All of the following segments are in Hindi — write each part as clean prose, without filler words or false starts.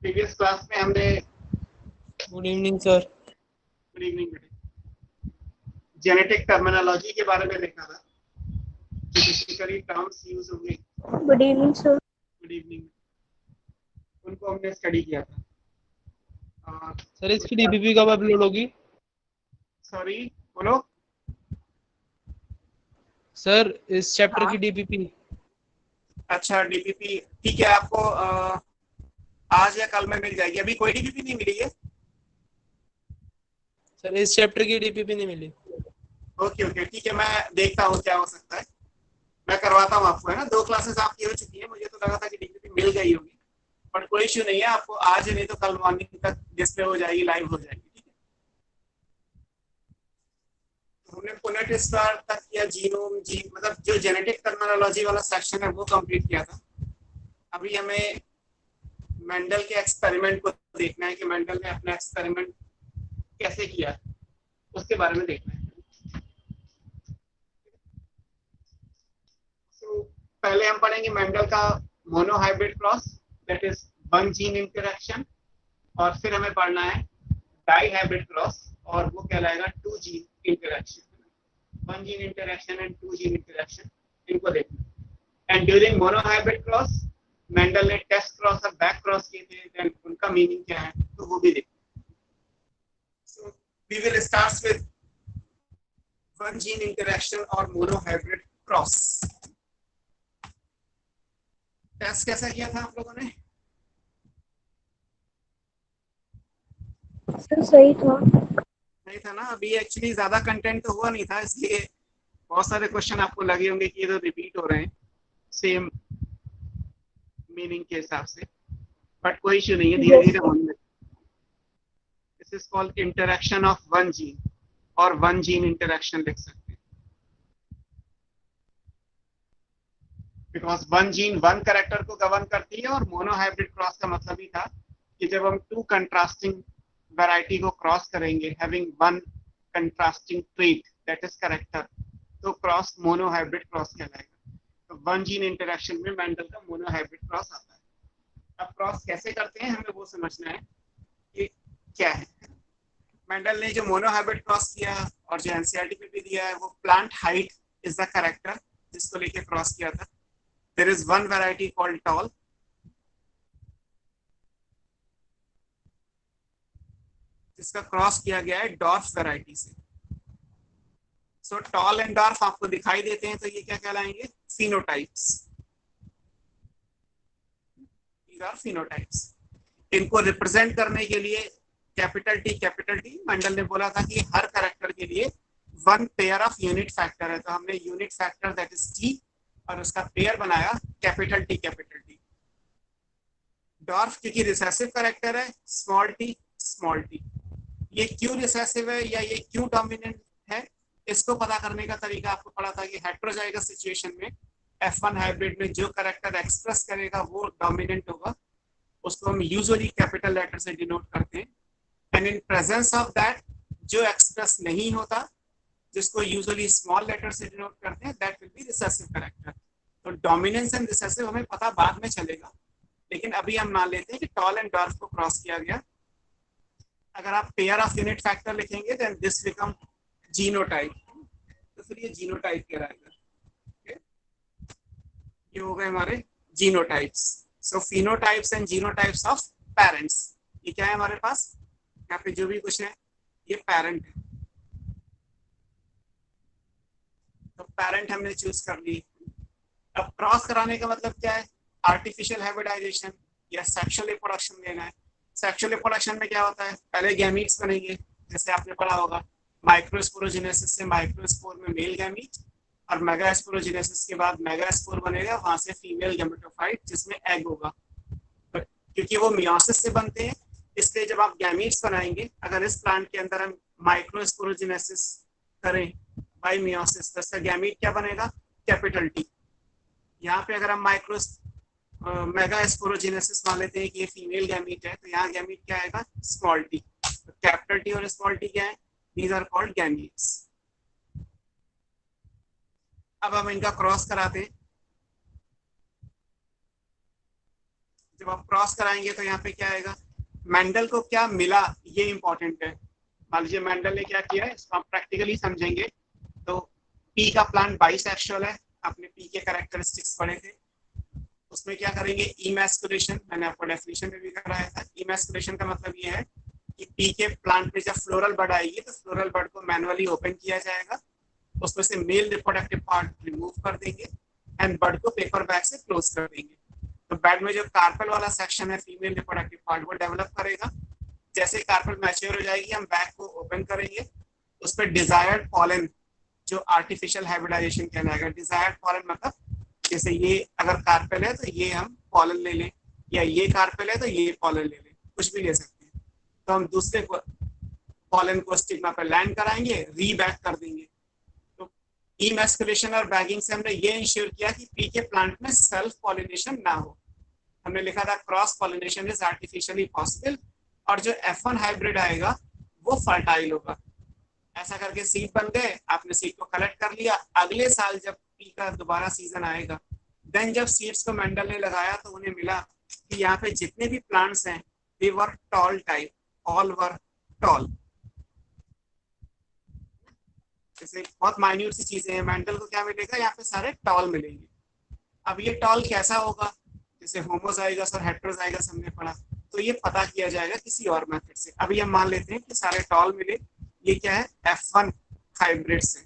प्रीवियस क्लास में हमने good evening sir. Good evening बेटे जेनेटिक टर्मिनोलॉजी के बारे में देखा था, जो बेसिकली टर्म्स यूज होंगे। Good evening sir. Good evening, उनको हमने स्टडी किया था। सर इसकी डीपीपी कब अपलोड होगी? सॉरी, बोलो। सर इस चैप्टर हाँ? की डीपीपी। अच्छा, डीपीपी ठीक है, आपको आज या कल में मिल जाएगी। अभी कोई डीपीपी नहीं मिली है? सर इस चैप्टर की डीपीपी नहीं मिली। ओके ओके, ठीक है, मैं देखता हूँ क्या हो सकता है, मैं करवाता हूँ आपको, है ना। 2 क्लासेस आपकी हो चुकी है, मुझे तो लगा था कि डीपीपी मिल गई होगी, बट कोई इश्यू नहीं है। आपको आज नहीं तो कल मॉर्निंग तक डिस्प्ले हो जाएगी, लाइव हो जाएगी, ठीक है। तो हमने पुनेट स्टार तक किया, जीनोम मतलब जो जेनेटिक टर्मिनोलॉजी वाला सेक्शन है वो कंप्लीट किया था। अभी हमें मेंडल के एक्सपेरिमेंट को देखना है कि मेंडल ने अपना एक्सपेरिमेंट कैसे किया, उसके बारे में देखना है। तो पहले हम पढ़ेंगे मेंडल का monohybrid cross, that is one gene interaction, और फिर हमें पढ़ना है डाई हाइब्रिड क्रॉस, और वो कहलाएगा two gene interaction. One gene interaction and two gene interaction, इनको देखना। And during monohybrid cross Mendel ने टेस्ट क्रॉस और बैक क्रॉस किए थे, देन उनका मीनिंग क्या है तो वो भी देखना। So we will start with one gene interaction और मोनोहाइब्रिड क्रॉस। टेस्ट कैसा किया था आप लोगों ने? सर सही था। नहीं था ना? अभी एक्चुअली ज्यादा कंटेंट तो हुआ नहीं था, इसलिए बहुत सारे क्वेश्चन आपको लगे होंगे कि ये तो रिपीट हो रहे हैं सेम मीनिंग के हिसाब से, बट कोई इश्यू नहीं है, धीरे यस धीरे सर। होने लगे। This is called interaction of one gene, और वन जीन इंटरेक्शन लिख सकते हैं, because one gene one character को गवर्न करती है। और मोनोहाइब्रिड क्रॉस का मतलब ही था कि जब हम टू कंट्रास्टिंग वैरायटी को क्रॉस करेंगे having one contrasting trait that is character, तो क्रॉस मोनोहाइब्रिड क्रॉस कहलाएगा। तो वन जीन इंटरेक्शन में मेंडल का मोनोहाइब्रिड क्रॉस आता है। अब क्रॉस कैसे करते हैं हमें वो समझना है कि क्या है। मेंडल ने जो मोनोहाइब्रिड क्रॉस किया और जो एनसीईआरटी में भी दिया है, वो plant height is the character जिसको लेके क्रॉस किया था। There is one variety called tall, जिसका क्रॉस किया गया है डॉर्फ वैरायटी से। सो टॉल एंड डॉर्फ आपको दिखाई देते हैं, तो ये क्या कहलाएंगे? फिनोटाइप्स। These are phenotypes. इनको रिप्रेजेंट करने के लिए कैपिटल टी मेंडल ने बोला था कि हर कैरेक्टर के लिए one pair of unit factor है, तो हमने unit factor that is T और उसका पेयर बनाया कैपिटल टी। डॉर्फ क्योंकि रिसेसिव कैरेक्टर है, स्मॉल टी। ये क्यों रिसेसिव है या ये क्यों डोमिनेंट है, इसको पता करने का तरीका आपको पढ़ा था कि हेट्रोजाइगस सिचुएशन में F1 हाइब्रिड में जो कैरेक्टर एक्सप्रेस करेगा वो डोमिनेंट होगा, उसको हम यूजुअली कैपिटल लेटर से डिनोट करते हैं। And in presence of that जो एक्सप्रेस नहीं होता, जिसको यूजुअली स्मॉल लेटर से डिनोट करते हैं, that will be recessive character. तो डोमिनेंस एंड रिसेसिव हमें पता बाद में चलेगा, लेकिन अभी हम मान लेते हैं कि टॉल एंड डॉर्फ को क्रॉस किया गया। अगर आप पेयर ऑफ यूनिट फैक्टर लिखेंगे देन दिस बिकम जीनोटाइप, तो फिर ये जीनोटाइप कहलाएगा। ये हो गए हमारे genotypes. So phenotypes and genotypes of parents. ये क्या है हमारे पास? यहाँ पे जो भी कुछ है ये पेरेंट है, तो पेरेंट हमने चूज कर ली। अब क्रॉस कराने का मतलब क्या है? आर्टिफिशियल हाइब्रिडाइजेशन या सेक्सुअल रिप्रोडक्शन लेना है। सेक्सुअल रिप्रोडक्शन में क्या होता है? पहले गैमीट्स बनेंगे, जैसे आपने पढ़ा होगा माइक्रोस्पोरोजेनेसिस से माइक्रोस्पोर में मेल गैमीट, और मेगास्पोरोजेनेसिस के बाद मेगास्पोर बनेगा, वहां से फीमेल गैमेटोफाइट जिसमें एग होगा। क्योंकि वो मियोसिस से बनते हैं, इसलिए जब आप गैमीट्स बनाएंगे, अगर इस प्लांट के अंदर हम माइक्रोस्पोरोजेनेसिस करें बाय मियोसिस, तो इसका गैमीट क्या बनेगा? Capital T. यहाँ पे अगर हम मेगा स्पोरोजेनेसिस मान लेते हैं कि ये फीमेल गैमीट है, तो यहाँ गैमीट क्या आएगा? Small T. तो कैपिटल टी और स्मॉल टी क्या है? These are called gametes. अब हम इनका क्रॉस कराते हैं। जब आप क्रॉस कराएंगे तो यहाँ पे क्या आएगा, मेंडल को क्या मिला ये इंपॉर्टेंट है। मान लीजिए मेंडल ने क्या किया है, इसको हम प्रैक्टिकली समझेंगे। तो पी का प्लांट बाइसेक्सुअल है, आपने पी के कैरेक्टरिस्टिक्स पढ़े थे। उसमें क्या करेंगे, इमैस्कुलेशन, मैंने आपको डेफिनेशन में भी कराया था। इमैस्कुलेशन का मतलब ये है कि पी के प्लांट में जब फ्लोरल बड आएगी तो फ्लोरल बड को मैनुअली ओपन किया जाएगा, उसमें से मेल रिप्रोडक्टिव पार्ट रिमूव कर देंगे एंड बड को पेपर बैग से क्लोज कर देंगे। तो बेड में जो कार्पेल वाला सेक्शन है फीमेल रिप्रोडक्टिव पार्ट वो डेवलप करेगा। जैसे कार्पेल मैच्योर हो जाएगी हम बैग को ओपन करेंगे, उस पर डिजायर्ड पॉलन जो आर्टिफिशियल हाइब्रिडाइजेशन कहलाएगा। डिजायर्ड पॉलन मतलब जैसे ये अगर कार्पेल है तो ये हम पॉलन ले लें, या ये कार्पेल है तो ये पॉलन ले लें, कुछ भी ले सकते हैं। तो हम दूसरे पॉलन को स्टिग्मा पर लैंड कराएंगे, रीबैक कर देंगे। तो इमैस्कुलेशन और बैगिंग से हमने ये इंश्योर किया कि पी के प्लांट में सेल्फ पॉलिनेशन ना हो। हमने लिखा था cross pollination is artificially possible, और जो F1 हाइब्रिड आएगा वो फर्टाइल होगा। ऐसा करके सीड बन गए, आपने सीड को कलेक्ट कर लिया। अगले साल जब पी का दोबारा सीजन आएगा, देन जब सीड्स को मेंडल ने लगाया तो उन्हें मिला कि यहाँ पे जितने भी प्लांट्स हैं they were tall type, all were tall. जैसे बहुत माइन्यूट सी चीजें हैं, मेंडल को क्या मिलेगा, यहाँ पे सारे टॉल मिलेंगे। अब ये टॉल कैसा होगा, जैसे होमोजाइगस और हेटेरोजाइगस हमने पढ़ा, तो ये पता किया जाएगा किसी और मेथड से। अभी हम मान लेते हैं कि सारे टॉल मिले, ये क्या है, F1 हाइब्रिड से।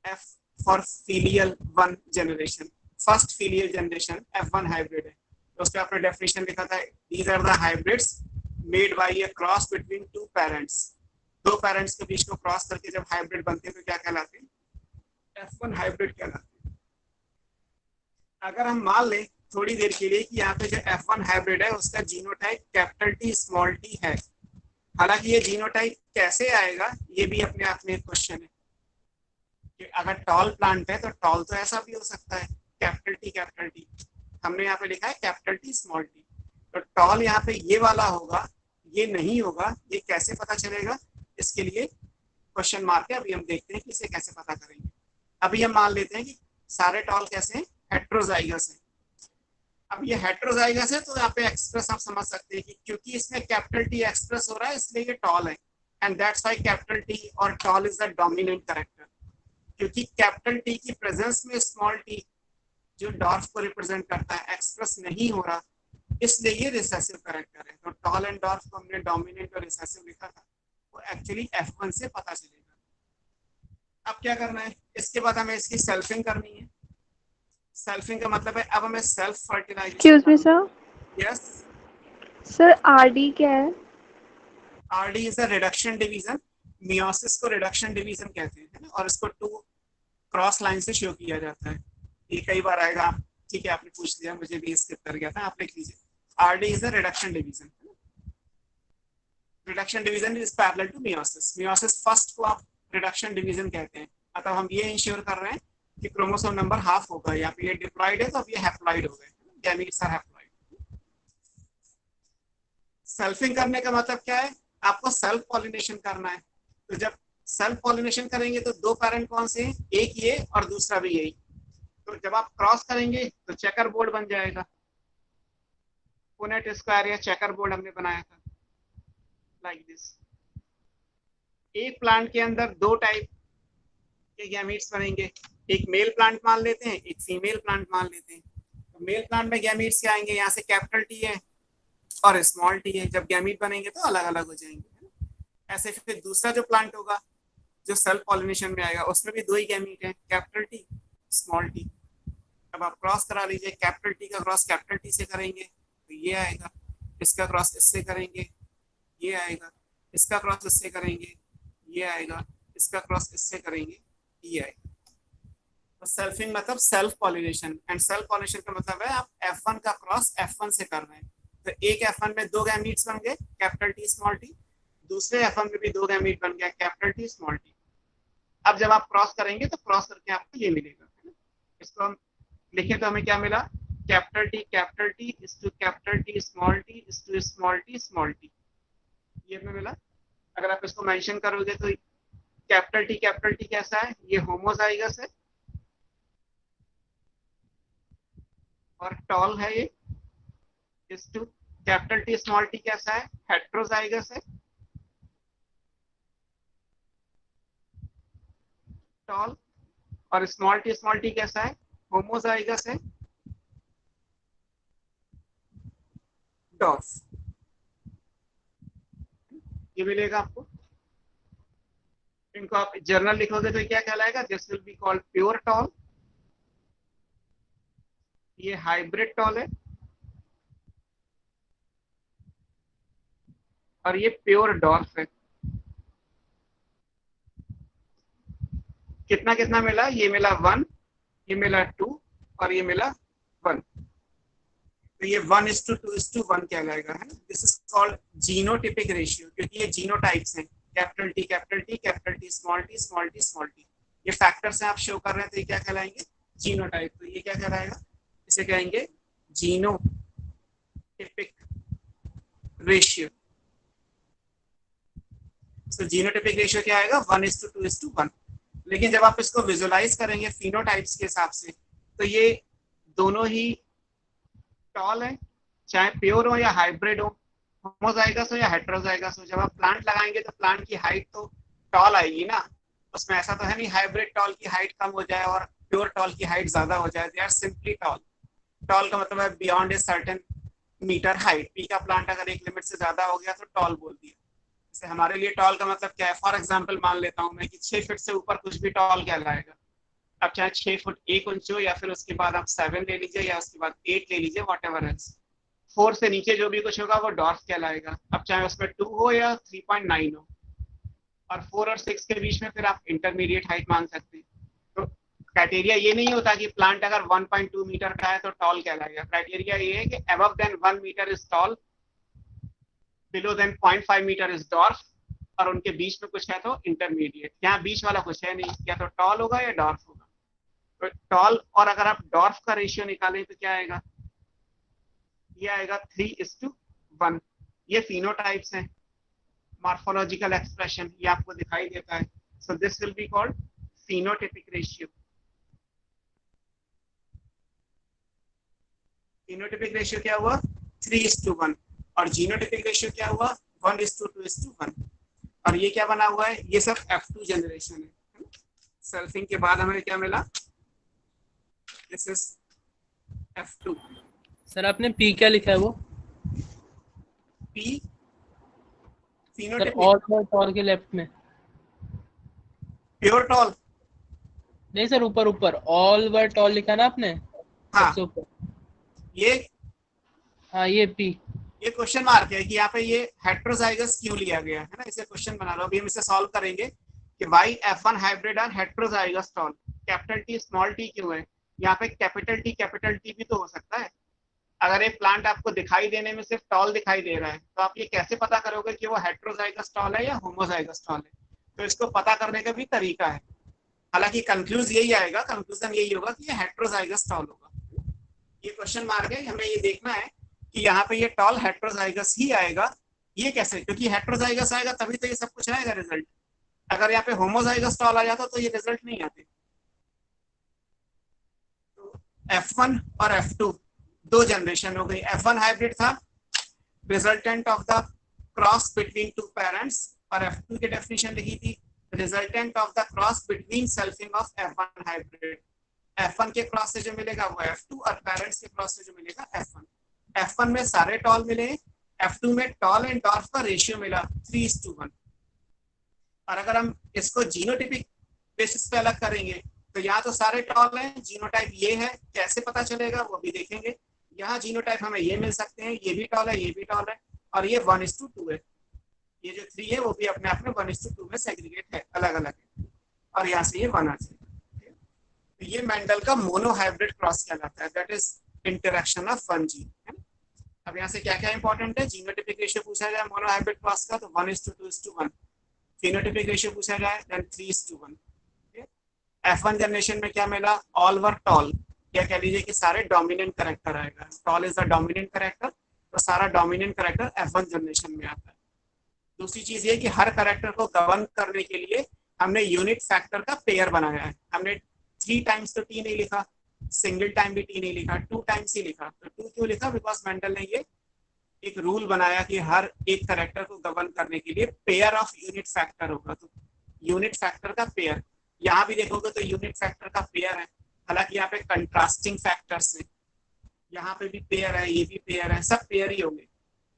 F for filial one generation, first filial generation F1 hybrid है। तो उसका आपने डेफिनेशन लिखा था, these are the hybrids made by a cross between two parents. दो पेरेंट्स के बीच को क्रॉस करके जब हाइब्रिड बनते हैं तो क्या कहलाते हैं, F1 हाइब्रिड कहलाते हैं। अगर हम मान लें थोड़ी देर के लिए कि यहाँ पे जो F1 हाइब्रिड है उसका genotype capital T small T है, हालांकि ये जीनोटाइप कैसे आएगा ये भी अपने आप में एक क्वेश्चन है कि अगर टॉल प्लांट है तो टॉल तो ऐसा भी हो सकता है, कैपिटल टी। हमने यहाँ पे लिखा है कैपिटल टी स्मॉल टी, तो टॉल यहाँ पे ये वाला होगा, ये नहीं होगा, ये कैसे पता चलेगा, इसके लिए क्वेश्चन मार्क है। अभी हम देखते हैं कि इसे कैसे पता करेंगे। अभी हम मान लेते हैं कि सारे टॉल कैसे हैं, हेट्रोजाइगस है। अब ये हेट्रोजाइगस है तो यहाँ पे एक्सप्रेस आप समझ सकते हैं कि क्योंकि इसमें कैपिटल टी एक्सप्रेस हो रहा है इसलिए ये टॉल है, and that's why capital T और tall is the dominant character. क्योंकि कैपिटल टी की प्रेजेंस में स्मॉल टी जो डॉर्फ को रिप्रेजेंट करता है एक्सप्रेस नहीं हो रहा, इसलिए ये रिसेसिव कैरेक्टर है। तो टॉल एंड डॉर्फ को हमने डोमिनेंट और रिसेसिव लिखा था, वो एक्चुअली F1 से पता चलेगा। अब क्या करना है, इसके बाद हमें इसकी सेल्फिंग करनी है। सेल्फिंग का मतलब है अब हमें self fertilisation. Excuse me sir, yes sir RD क्या है? RD is a reduction division. Meiosis को रिडक्शन डिवीजन कहते हैं, और इसको टू क्रॉस लाइन से शो किया जाता है। ये कई बार आएगा, ठीक है आपने पूछ लिया, मुझे भी स्किप कर गया था, आप लिख लीजिए। RD is a reduction division. Reduction division is parallel to meiosis. Meiosis first को आप रिडक्शन डिवीजन कहते हैं। मतलब हम ये इंश्योर कर रहे हैं कि क्रोमोसोम नंबर हाफ होगा, या फिर ये डिप्लॉइड है तो अब ये हैप्लॉइड हो गए, गैमीट्स आर हैप्लॉइड। सेल्फिंग करने का मतलब क्या है, आपको सेल्फ पॉलिनेशन करना है। तो जब सेल्फ पॉलिनेशन करेंगे तो दो पेरेंट कौन से हैं, एक ये और दूसरा भी यही। तो जब आप क्रॉस करेंगे तो चेकर बोर्ड बन जाएगा। पुनेट स्क्वायर या चेकर बोर्ड हमने बनाया था लाइक दिस। एक प्लांट के अंदर दो टाइप के गैमीट्स बनेंगे, एक मेल प्लांट मान लेते हैं, एक फीमेल प्लांट मान लेते हैं। तो मेल प्लांट में गैमीट्स क्या आएंगे, यहाँ से कैपिटल टी है और स्मॉल टी है, जब गैमीट बनेंगे तो अलग अलग हो जाएंगे। ऐसे फिर दूसरा जो प्लांट होगा जो सेल्फ पॉलिनेशन में आएगा उसमें भी दो ही गैमीट है, कैपिटल टी स्मॉल टी। अब आप क्रॉस करा लीजिए, कैपिटल टी का क्रॉस कैपिटल टी से करेंगे तो ये आएगा, इसका क्रॉस इससे करेंगे ये आएगा, इसका क्रॉस इससे करेंगे ये आएगा, इसका क्रॉस इससे करेंगे ये आएगा। तो सेल्फिंग मतलब self pollination, and self pollination का मतलब है आप F1 का क्रॉस F1 से कर रहे हैं। तो एक F1 में दो गैमीट्स बन गए कैपिटल टी स्मॉल टी, दूसरे F1 में भी दो गैमीट बन गया कैपिटल टी स्मॉल टी। अब जब आप क्रॉस करेंगे तो क्रॉस करके आपको ये मिलेगा, इसको हम लिखे तो हमें क्या मिला, capital T is to capital T small T is to small T, ये हमें मिला। अगर आप इसको मेंशन करोगे तो कैपिटल टी कैसा है, ये होमोजाइगस है और टॉल है ये, is to capital T small T कैसा है, हेट्रोजाइगस है, टॉल, और स्मॉल टी कैसा है, होमोजाइगस है, डॉर्फ। ये मिलेगा आपको। इनको आप जर्नल लिखोगे तो क्या कहलाएगा, this will be called pure tall, ये हाइब्रिड टॉल है, और ये प्योर डॉर्फ है। कितना कितना मिला, ये मिला 1, ये मिला 2, और ये मिला 1। तो ये 1:2:1 कहलाएगा, है। This is called genotypic ratio, क्योंकि ये जीनोटाइप्स हैं, capital T capital T capital T small T small T small T. ये फैक्टर्स हैं आप शो कर रहे हैं, तो ये क्या कहलाएंगे, जीनोटाइप। तो ये क्या कहलाएगा, इसे कहेंगे जीनोटिपिक रेशियो। तो जीनोटिपिक रेशियो क्या आएगा, 1:2:1। लेकिन जब आप इसको विजुअलाइज करेंगे फिनोटाइप्स के हिसाब से, तो ये दोनों ही टॉल है, चाहे प्योर हो या हाइब्रिड हो, होमोजाइगस हो या हेट्रोजाइगस हो। जब आप प्लांट लगाएंगे तो प्लांट की हाइट तो टॉल आएगी ना, उसमें ऐसा तो है नहीं हाइब्रिड टॉल की हाइट कम हो जाए और प्योर टॉल की हाइट ज्यादा हो जाए। They are simply tall. Tall का मतलब है beyond a certain metre height. Pea का प्लांट अगर एक लिमिट से ज्यादा हो गया तो टॉल बोल दिया। जैसे हमारे लिए टॉल का मतलब क्या है, फॉर एग्जाम्पल मान लेता हूँ मैं कि 6 फीट से ऊपर कुछ भी टॉल कहलाएगा। अब चाहे 6 फुट 1 इंच हो, या फिर उसके बाद आप 7 ले लीजिए, या उसके बाद 8 ले लीजिए, वॉट एवर एल्स। 4 से नीचे जो भी कुछ होगा वो डॉर्फ कहलाएगा। अब चाहे उसमें 2 हो या 3.9 हो, और 4 और 6 के बीच में फिर आप इंटरमीडिएट हाइट मान सकते हैं। तो क्राइटेरिया ये नहीं होता कि प्लांट अगर 1.2 मीटर का है तो टॉल कहलाएगा। क्राइटेरिया ये है कि above than 1 metre is tall, below than 0.5 metre is dwarf, और उनके बीच में कुछ है तो इंटरमीडिएट। यहाँ बीच वाला कुछ है नहीं, या तो टॉल होगा या डॉर्फ होगा। तो टॉल और अगर आप डॉर्फ का रेशियो निकालें तो क्या आएगा, ये आएगा 3:1। ये फिनोटाइप्स हैं, मॉर्फोलॉजिकल एक्सप्रेशन ये आपको दिखाई देता है। So this will be called phenotypic ratio. Phenotypic ratio क्या हुआ, 3:1, और जीनोटिपिक रेशियो क्या हुआ, 1:2:1। और ये क्या बना हुआ है, ये सब F2 जनरेशन है। सल्फिंग के बाद हमें क्या मिला, दिस इज F2। सर आपने पी क्या लिखा है वो? पी सर फिनोटिपिक और के लेफ्ट में। Pure tall. नहीं सर, ऊपर ऊपर ऑल वर टॉल लिखा ना आपने, हाँ, सबसे ऊपर। ये हाँ ये पी। ये क्वेश्चन मार्क है कि यहाँ पे ये हेट्रोजाइगस क्यों लिया गया है ना, इसे क्वेश्चन बना लो। अभी हम इसे सॉल्व करेंगे कि वाई F1 हाइब्रिड और heterozygous tall, capital T small T क्यों है। यहाँ पे कैपिटल टी भी तो हो सकता है। अगर एक प्लांट आपको दिखाई देने में सिर्फ टॉल दिखाई दे रहा है, तो आप ये कैसे पता करोगे कि वो हेट्रोजाइगस टॉल है या होमोजाइगस टॉल है। तो इसको पता करने का भी तरीका है। हालांकि कंक्लूजन यही आएगा, कंक्लूजन यही होगा कि ये हेट्रोजाइगस टॉल होगा। ये क्वेश्चन मार्क है, हमें ये देखना है कि यहाँ पे ये टॉल हेट्रोजाइगस ही आएगा। ये कैसे, क्योंकि हेट्रोजाइगस आएगा तभी तो ये सब कुछ आएगा रिजल्ट। अगर यहाँ पे होमोजाइगस टॉल आ जाता तो ये रिजल्ट नहीं आते। तो F1 और F2 दो जनरेशन हो गई। F1 हाइब्रिड था, resultant of the cross between two parents, और F2 की डेफिनेशन लिखी थी, resultant of the cross between selfing of F1 hybrid. F1 के क्रॉस से जो मिलेगा वो F2, और पेरेंट्स के क्रॉस से जो मिलेगा F1। F1 में सारे टॉल मिले, F2 में टॉल एंड डॉर्फ का रेशियो मिला 3:1। और अगर हम इसको जीनोटिपिक बेसिस पे अलग करेंगे तो यहाँ तो सारे टॉल हैं, जीनोटाइप ये है, कैसे पता चलेगा वो भी देखेंगे। यहाँ जीनोटाइप हमें ये मिल सकते हैं, ये भी टॉल है, ये भी टॉल है, और ये 1:2 है। ये जो 3 है वो भी अपने आप में 1:2 में सेग्रीगेट है, अलग अलग है, और यहाँ से ये 1 आ जाएगा। तो ये मेंडल का मोनो हाइब्रिड क्रॉस कहलाता है, that is interaction of 1 gene. अब यहाँ से क्या क्या इंपॉर्टेंट है, जीनोटिपिक रेशियो पूछा जाए मोनो हाइब्रिड क्रॉस का तो 1:2:1। फिनोटिपिक रेशियो पूछा जाए देन 3:1। F1 जनरेशन में क्या मिला, ऑल वर टॉल, या कह लीजिए कि सारे डोमिनेंट कैरेक्टर आएगा। Toll is the dominant character, तो सारा डोमिनेंट कैरेक्टर F1 जनरेशन में आता है। दूसरी चीज ये कि हर कैरेक्टर को गवर्न करने के लिए हमने यूनिट फैक्टर का पेयर बनाया है। हमने 3 टाइम्स तो T नहीं लिखा, सिंगल टाइम भी T नहीं लिखा, 2 टाइम्स ही लिखा। तो 2 क्यों लिखा, बिकॉज मेंडल ने ये एक रूल बनाया कि हर एक करेक्टर को गवर्न करने के लिए पेयर ऑफ यूनिट फैक्टर होगा, तो यूनिट फैक्टर का पेयर, यहाँ भी देखोगे तो यूनिट फैक्टर का पेयर है, हालांकि यहाँ पे कंट्रास्टिंग फैक्टर्स है, यहाँ पे भी पेयर है, ये भी पेयर है, सब पेयर ही होंगे।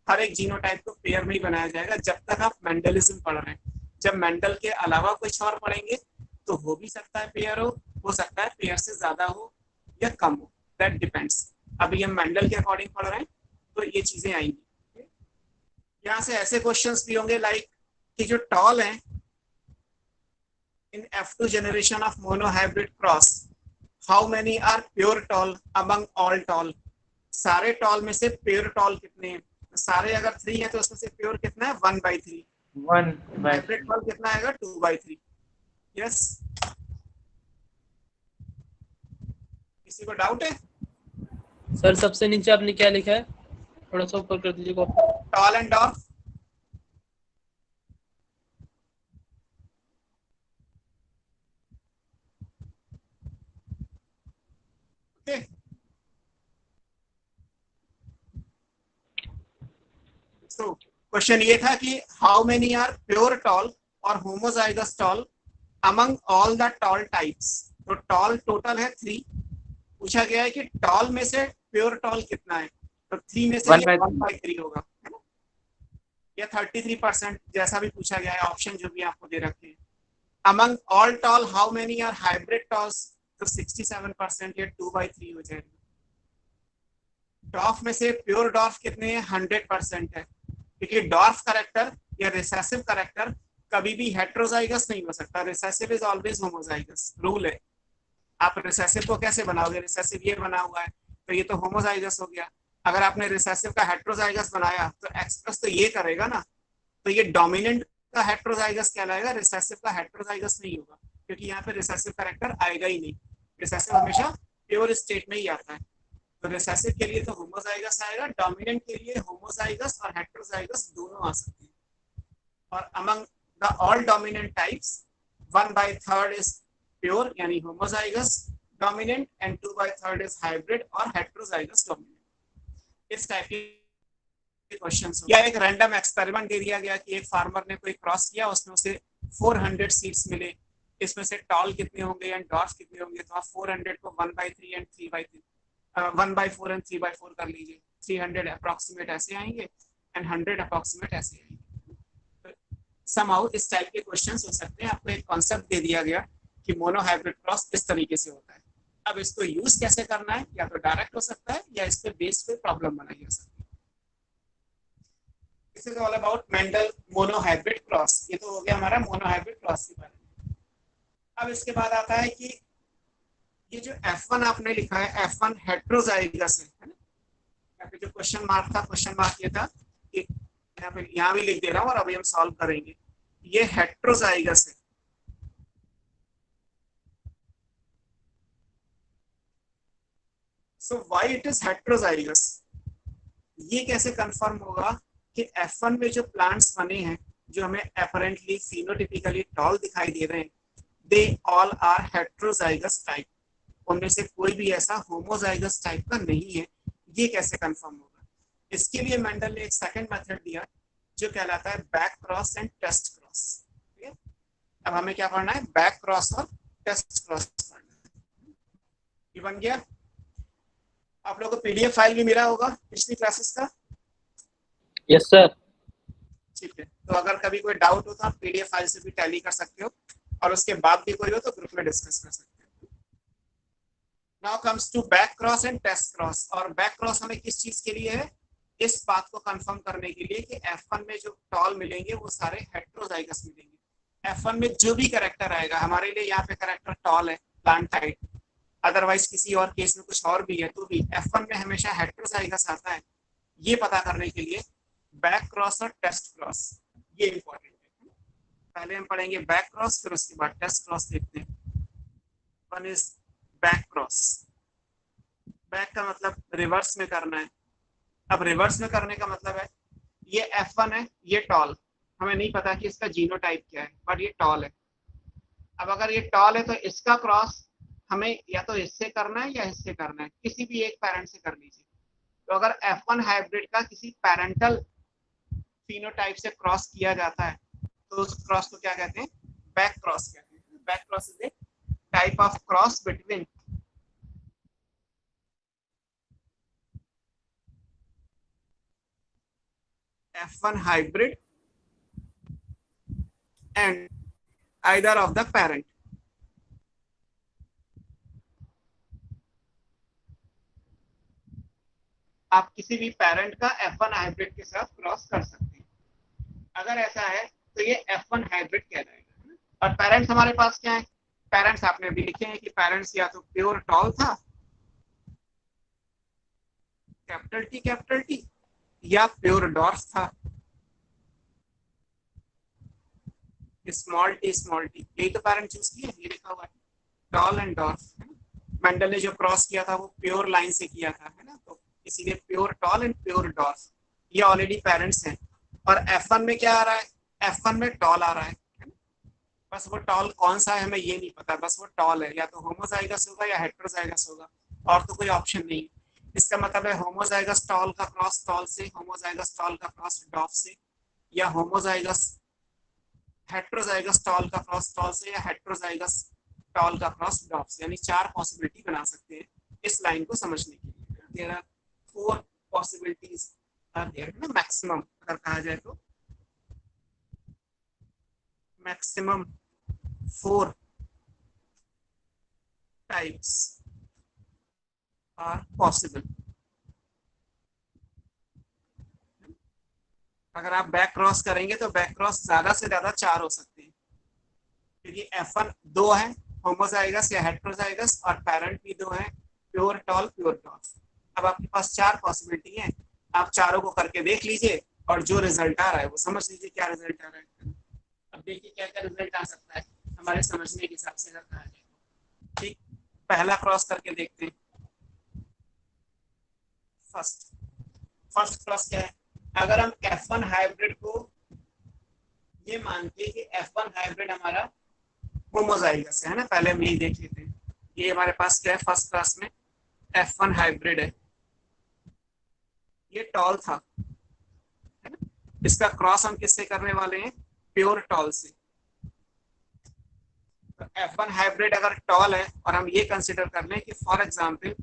हर एक जीनोटाइप को पेयर में ही बनाया जाएगा जब तक आप मेंडलिज्म पढ़ रहे हैं। जब मेंडल के अलावा कुछ और पढ़ेंगे तो हो भी सकता है पेयर हो सकता है पेयर से ज्यादा हो या कम हो, दैट डिपेंड्स। अभी हम मेंडल के अकॉर्डिंग पढ़ रहे हैं तो ये चीजें आएंगी। यहाँ से ऐसे क्वेश्चंस भी होंगे लाइक कि जो टॉल है इन F2 generation of monohybrid cross, how many are pure tall among all tall? सारे टॉल में से प्योर टॉल कितने हैं? सारे अगर 3 है तो उसमें से प्योर कितना है? 1/3। 1/3। हाइब्रिड टॉल कितना आएगा? 2/3। यस, किसी को डाउट है? सर सबसे नीचे आपने क्या लिखा है, थोड़ा सा ऊपर कर दीजिए। Tall and dwarf. ओके, तो क्वेश्चन ये था कि how many are pure tall और homozygous tall among all the tall types. तो टॉल टोटल है 3, पूछा गया है कि टॉल में से प्योर टॉल कितना है, तो 3 में से 1/3 होगा, है ना, या 33%, जैसा भी पूछा गया है, ऑप्शन जो भी आपको दे रखे हैं। Among all tall how many are hybrid talls, तो 67%, या 2/3 हो जाएगा। डॉर्फ में से प्योर डॉर्फ कितने हैं? 100% है, क्योंकि डॉर्फ करेक्टर या रिसेसिव करेक्टर कभी भी हेट्रोजाइगस नहीं हो सकता, recessive is always homozygous, rule है। आप रिसेसिव को कैसे बनाओगे? रिसेसिव ये बना हुआ है तो ये तो होमोजाइगस हो गया। अगर आपने रिसेसिव का हेट्रोजाइगस बनाया तो एक्सप्रेस तो ये करेगा ना, तो ये डोमिनेंट का हेट्रोजाइगस कहलाएगा, रिसेसिव का हेट्रोजाइगस नहीं होगा, क्योंकि यहाँ पे रिसेसिव कैरेक्टर आएगा ही नहीं। रिसेसिव हमेशा प्योर स्टेट में ही आता है, तो रिसेसिव के लिए तो होमोजाइगस आएगा, डोमिनेंट के लिए होमोजाइगस और हेट्रोजाइगस दोनों आ सकते हैं। और among the all dominant types 1/3 is pure यानी homozygous dominant and 2/3 is hybrid और हेट्रोजाइगस डोमिनेंट। इस टाइप के क्वेश्चंस या एक रैंडम एक्सपेरिमेंट दे दिया गया कि एक फार्मर ने कोई क्रॉस किया, उसमें उसे 400 सीड्स मिले, इसमें से टॉल कितने होंगे एंड डॉर्फ कितने होंगे, तो आप 400 को 1/3 एंड 3/3 1/4 एंड 3/4 कर लीजिए, 300 अप्रोक्सीमेट ऐसे आएंगे एंड 100 अप्रोक्सीमेट ऐसे आएंगे। समहाउ इस टाइप के क्वेश्चंस हो सकते हैं। आपको एक कॉन्सेप्ट दे दिया गया कि मोनोहाइब्रिड क्रॉस इस तरीके से होता है। अब इसको यूज कैसे करना है, या तो डायरेक्ट हो सकता है या इस पे बेस पे प्रॉब्लम बनाई जा सकती है। This is all about Mendel monohybrid cross. ये तो हो गया हमारा मोनोहाइब्रिड क्रॉस के बारे में। अब इसके बाद आता है कि ये जो F1 आपने लिखा है, F1 हेट्रोजाइगस है ना, यहाँ पे जो क्वेश्चन मार्क था, क्वेश्चन मार्क ये था कि यहाँ भी लिख दे रहा हूँ और अभी हम सॉल्व करेंगे। ये हेट्रोजाइगस है, so why it is heterozygous, ये कैसे कंफर्म होगा कि F1 में जो प्लांट्स बने हैं जो हमें अपरेंटली फिनोटिपिकली टॉल दिखाई दे रहे हैं, they all are heterozygous type, उनमें से कोई भी ऐसा होमोजाइगस टाइप का नहीं है। ये कैसे कंफर्म होगा? इसके लिए मेंडल ने एक सेकंड मेथड दिया जो कहलाता है back cross and test cross. ठीक है, अब हमें क्या पढ़ना है? बैक क्रॉस और टेस्ट क्रॉस पढ़ना है। ये बन गया। आप लोगों को पीडीएफ फाइल भी मिला होगा पिछली क्लासेस का। Yes sir. ठीक है, तो अगर कभी कोई डाउट हो तो आप पीडीएफ फाइल से भी टैली कर सकते हो, और उसके बाद भी कोई हो तो ग्रुप में डिस्कस कर सकते हो। Now comes to back cross and test cross. और बैक क्रॉस हमें किस चीज के लिए है? इस बात को कंफर्म करने के लिए कि F1 में जो टॉल मिलेंगे वो सारे हेट्रोजाइगस मिलेंगे। F1 में जो भी कैरेक्टर आएगा, हमारे लिए यहाँ पे कैरेक्टर टॉल है, प्लांट टाइप, अदरवाइज किसी और केस में कुछ और भी है तो भी F1 में हमेशा हेट्रोजाइगस आता है। ये पता करने के लिए बैक क्रॉस और टेस्ट क्रॉस ये इंपॉर्टेंट है। पहले हम पढ़ेंगे बैक क्रॉस, फिर उसके बाद टेस्ट क्रॉस देखते हैं। One is back cross. Back का मतलब रिवर्स में करना है। अब रिवर्स में करने का मतलब है ये F1 है, ये टॉल, हमें नहीं पता कि इसका जीनोटाइप क्या है, बट ये टॉल है। अब अगर ये टॉल है तो इसका क्रॉस हमें या तो इससे करना है या इससे करना है, किसी भी एक पेरेंट से कर लीजिए। तो अगर F1 हाइब्रिड का किसी पैरेंटल फिनोटाइप से क्रॉस किया जाता है तो उस क्रॉस को क्या कहते हैं, बैक क्रॉस कहते हैं। Back cross is a type of cross between F1 hybrid and either of the parent. आप किसी भी पेरेंट का F1 हाइब्रिड के साथ क्रॉस कर सकते हैं। अगर ऐसा है तो ये F1 हाइब्रिड कहलाएगा। और पेरेंट्स हमारे पास क्या है, पेरेंट्स आपने अभी लिखे हैं कि पेरेंट्स या तो प्योर टॉल था कैपिटल टी या प्योर डॉर्फ था स्मॉल टी। यही तो पेरेंट चूज किए, ये लिखा हुआ है टॉल एंड डॉर्फ। मेंडल ने जो क्रॉस किया था वो प्योर लाइन से किया था, है ना, तो इसीलिए pure tall and pure dwarf ये ऑलरेडी पेरेंट्स हैं। और F1 में क्या आ रहा है, F1 में टॉल आ रहा है ना? बस वो टॉल कौन सा है हमें ये नहीं पता, बस वो टॉल है, या तो होमोजाइगस होगा या हेटेरोजाइगस होगा, और तो कोई ऑप्शन नहीं। इसका मतलब है होमोजाइगस टॉल का क्रॉस टॉल से, होमोजाइगस टॉल का क्रॉस डॉफ से, या होमोजाइगस हेटेरोजाइगस टॉल का क्रॉस टॉल से, या हेटेरोजाइगस टॉल का क्रॉस डॉफ से। यानी 4 पॉसिबिलिटी बना सकते हैं इस लाइन को समझने के लिए। There are 4 possibilities are there ना, मैक्सिमम अगर कहा जाए तो मैक्सिमम 4 टाइप्स आर पॉसिबल। अगर आप बैक क्रॉस करेंगे तो बैक क्रॉस ज्यादा से ज्यादा 4 हो सकते हैं, क्योंकि F1 2 है, होमोजाइगस या हेटेरोजाइगस, और पेरेंट भी 2 है, प्योर टॉल प्योर डॉफ। अब आपके पास 4 पॉसिबिलिटी है, आप चारों को करके देख लीजिए और जो रिजल्ट आ रहा है वो समझ लीजिए क्या रिजल्ट आ रहा है। अब देखिए क्या क्या रिजल्ट आ सकता है हमारे समझने के हिसाब से अगर कहा जाए तो। ठीक, पहला क्रॉस करके देखते हैं। फर्स्ट क्रॉस क्या है, अगर हम F1 हाइब्रिड को ये मानते हैं कि F1 हाइब्रिड हमारा होमोजाइगस है ना, पहले हम यही देख लेते हैं। ये हमारे पास क्या है, फर्स्ट क्लास में F1 हाइब्रिड है, ये टॉल था, है ना, इसका क्रॉस हम किससे करने वाले हैं, प्योर टॉल से। तो F1 हाइब्रिड अगर टॉल है और हम ये कंसिडर कर लें कि फॉर एग्जांपल